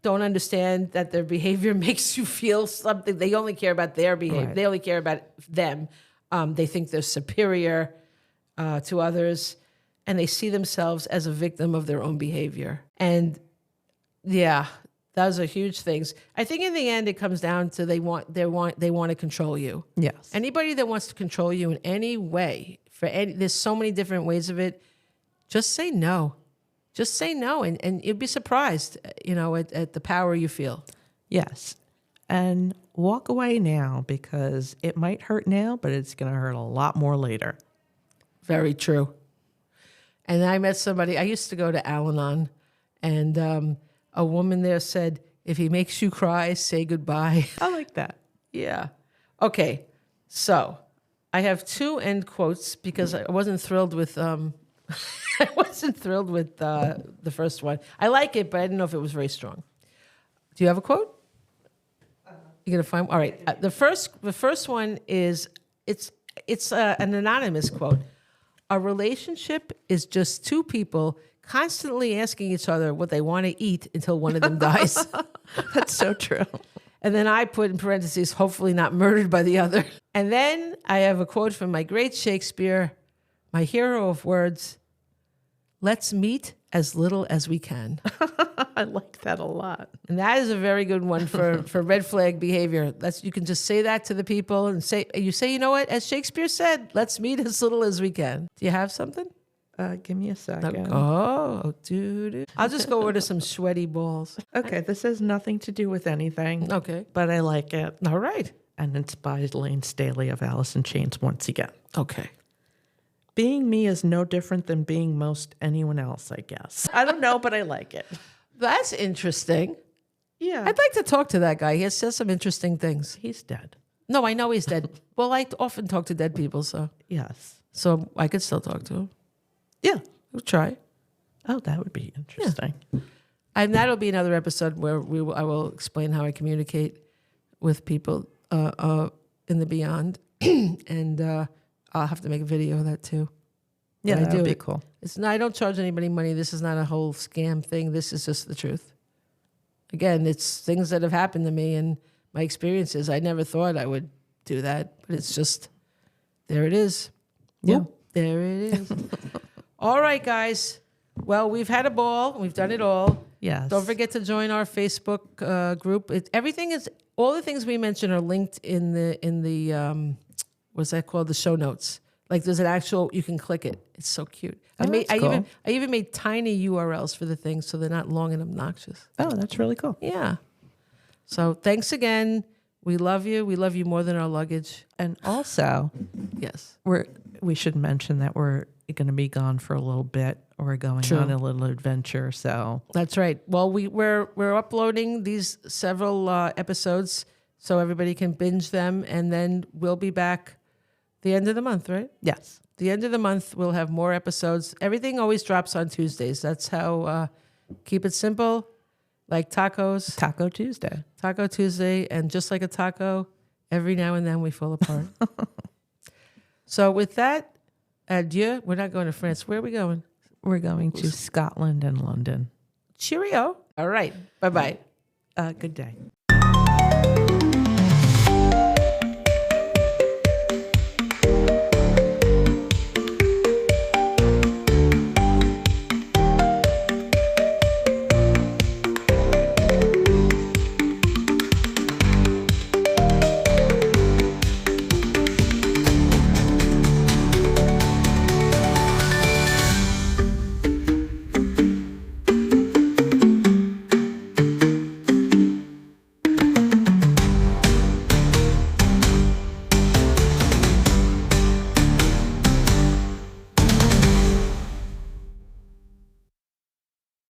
A: Don't understand that their behavior makes you feel something. They only care about their behavior. Right. They only care about them. They think they're superior to others, and they see themselves as a victim of their own behavior. And yeah, those are huge things. I think in the end, it comes down to they want to control you.
B: Yes.
A: Anybody that wants to control you in any way, there's so many different ways of it. Just say no. Just say no, and you'd be surprised, at the power you feel.
B: Yes. And walk away now, because it might hurt now, but it's going to hurt a lot more later.
A: Very true. And I met somebody, I used to go to Al-Anon, and a woman there said, if he makes you cry, say goodbye.
B: I like that.
A: Yeah. Okay. So I have 2 end quotes because I wasn't thrilled with I wasn't thrilled with the first one. I like it, but I didn't know if it was very strong. Do you have a quote? You're gonna find. All right. The first one is it's an anonymous quote. A relationship is just 2 people constantly asking each other what they want to eat until one of them dies.
B: That's so true.
A: And then I put in parentheses, hopefully not murdered by the other. And then I have a quote from my great Shakespeare, my hero of words. Let's meet as little as we can.
B: I like that a lot.
A: And that is a very good one for red flag behavior. You can just say that to the people and say, you know what? As Shakespeare said, let's meet as little as we can. Do you have something?
B: Give me a second.
A: Oh, dude. I'll just go order some sweaty balls.
B: Okay, this has nothing to do with anything.
A: Okay.
B: But I like it.
A: All right.
B: And it's by Lane Staley of Alice in Chains once again.
A: Okay.
B: Being me is no different than being most anyone else, I guess. I don't know, but I like it.
A: That's interesting.
B: Yeah.
A: I'd like to talk to that guy. He says some interesting things.
B: He's dead.
A: No, I know he's dead. Well, I often talk to dead people, so
B: Yes.
A: I could still talk to him.
B: Yeah.
A: We'll try.
B: Oh, that would be interesting.
A: Yeah. And that'll be another episode where I will explain how I communicate with people in the beyond. And I'll have to make a video of that too.
B: Yeah,
A: that
B: would be cool.
A: I don't charge anybody money. This is not a whole scam thing. This is just the truth. Again, it's things that have happened to me and my experiences. I never thought I would do that, but it's just, there it is.
B: Yeah.
A: Whoop, there it is. All right, guys. Well, we've had a ball. We've done it all.
B: Yes.
A: Don't forget to join our Facebook group. All the things we mentioned are linked in the what's that called? The show notes. Like there's an actual, you can click it. It's so cute.
B: Cool.
A: I even made tiny URLs for the things so they're not long and obnoxious.
B: Oh, that's really cool.
A: Yeah. So thanks again. We love you. We love you more than our luggage.
B: And also,
A: yes,
B: we should mention that we're going to be gone for a little bit. We're going on a little adventure. So
A: that's right. Well, we're uploading these several episodes so everybody can binge them, and then we'll be back the end of the month, right?
B: Yes.
A: The end of the month, we'll have more episodes. Everything always drops on Tuesdays. That's how, keep it simple, like tacos.
B: Taco Tuesday.
A: Taco Tuesday, and just like a taco, every now and then we fall apart. So with that, adieu. We're not going to France. Where are we going?
B: We're going to Scotland and London.
A: Cheerio. All right. Bye-bye.
B: Good day.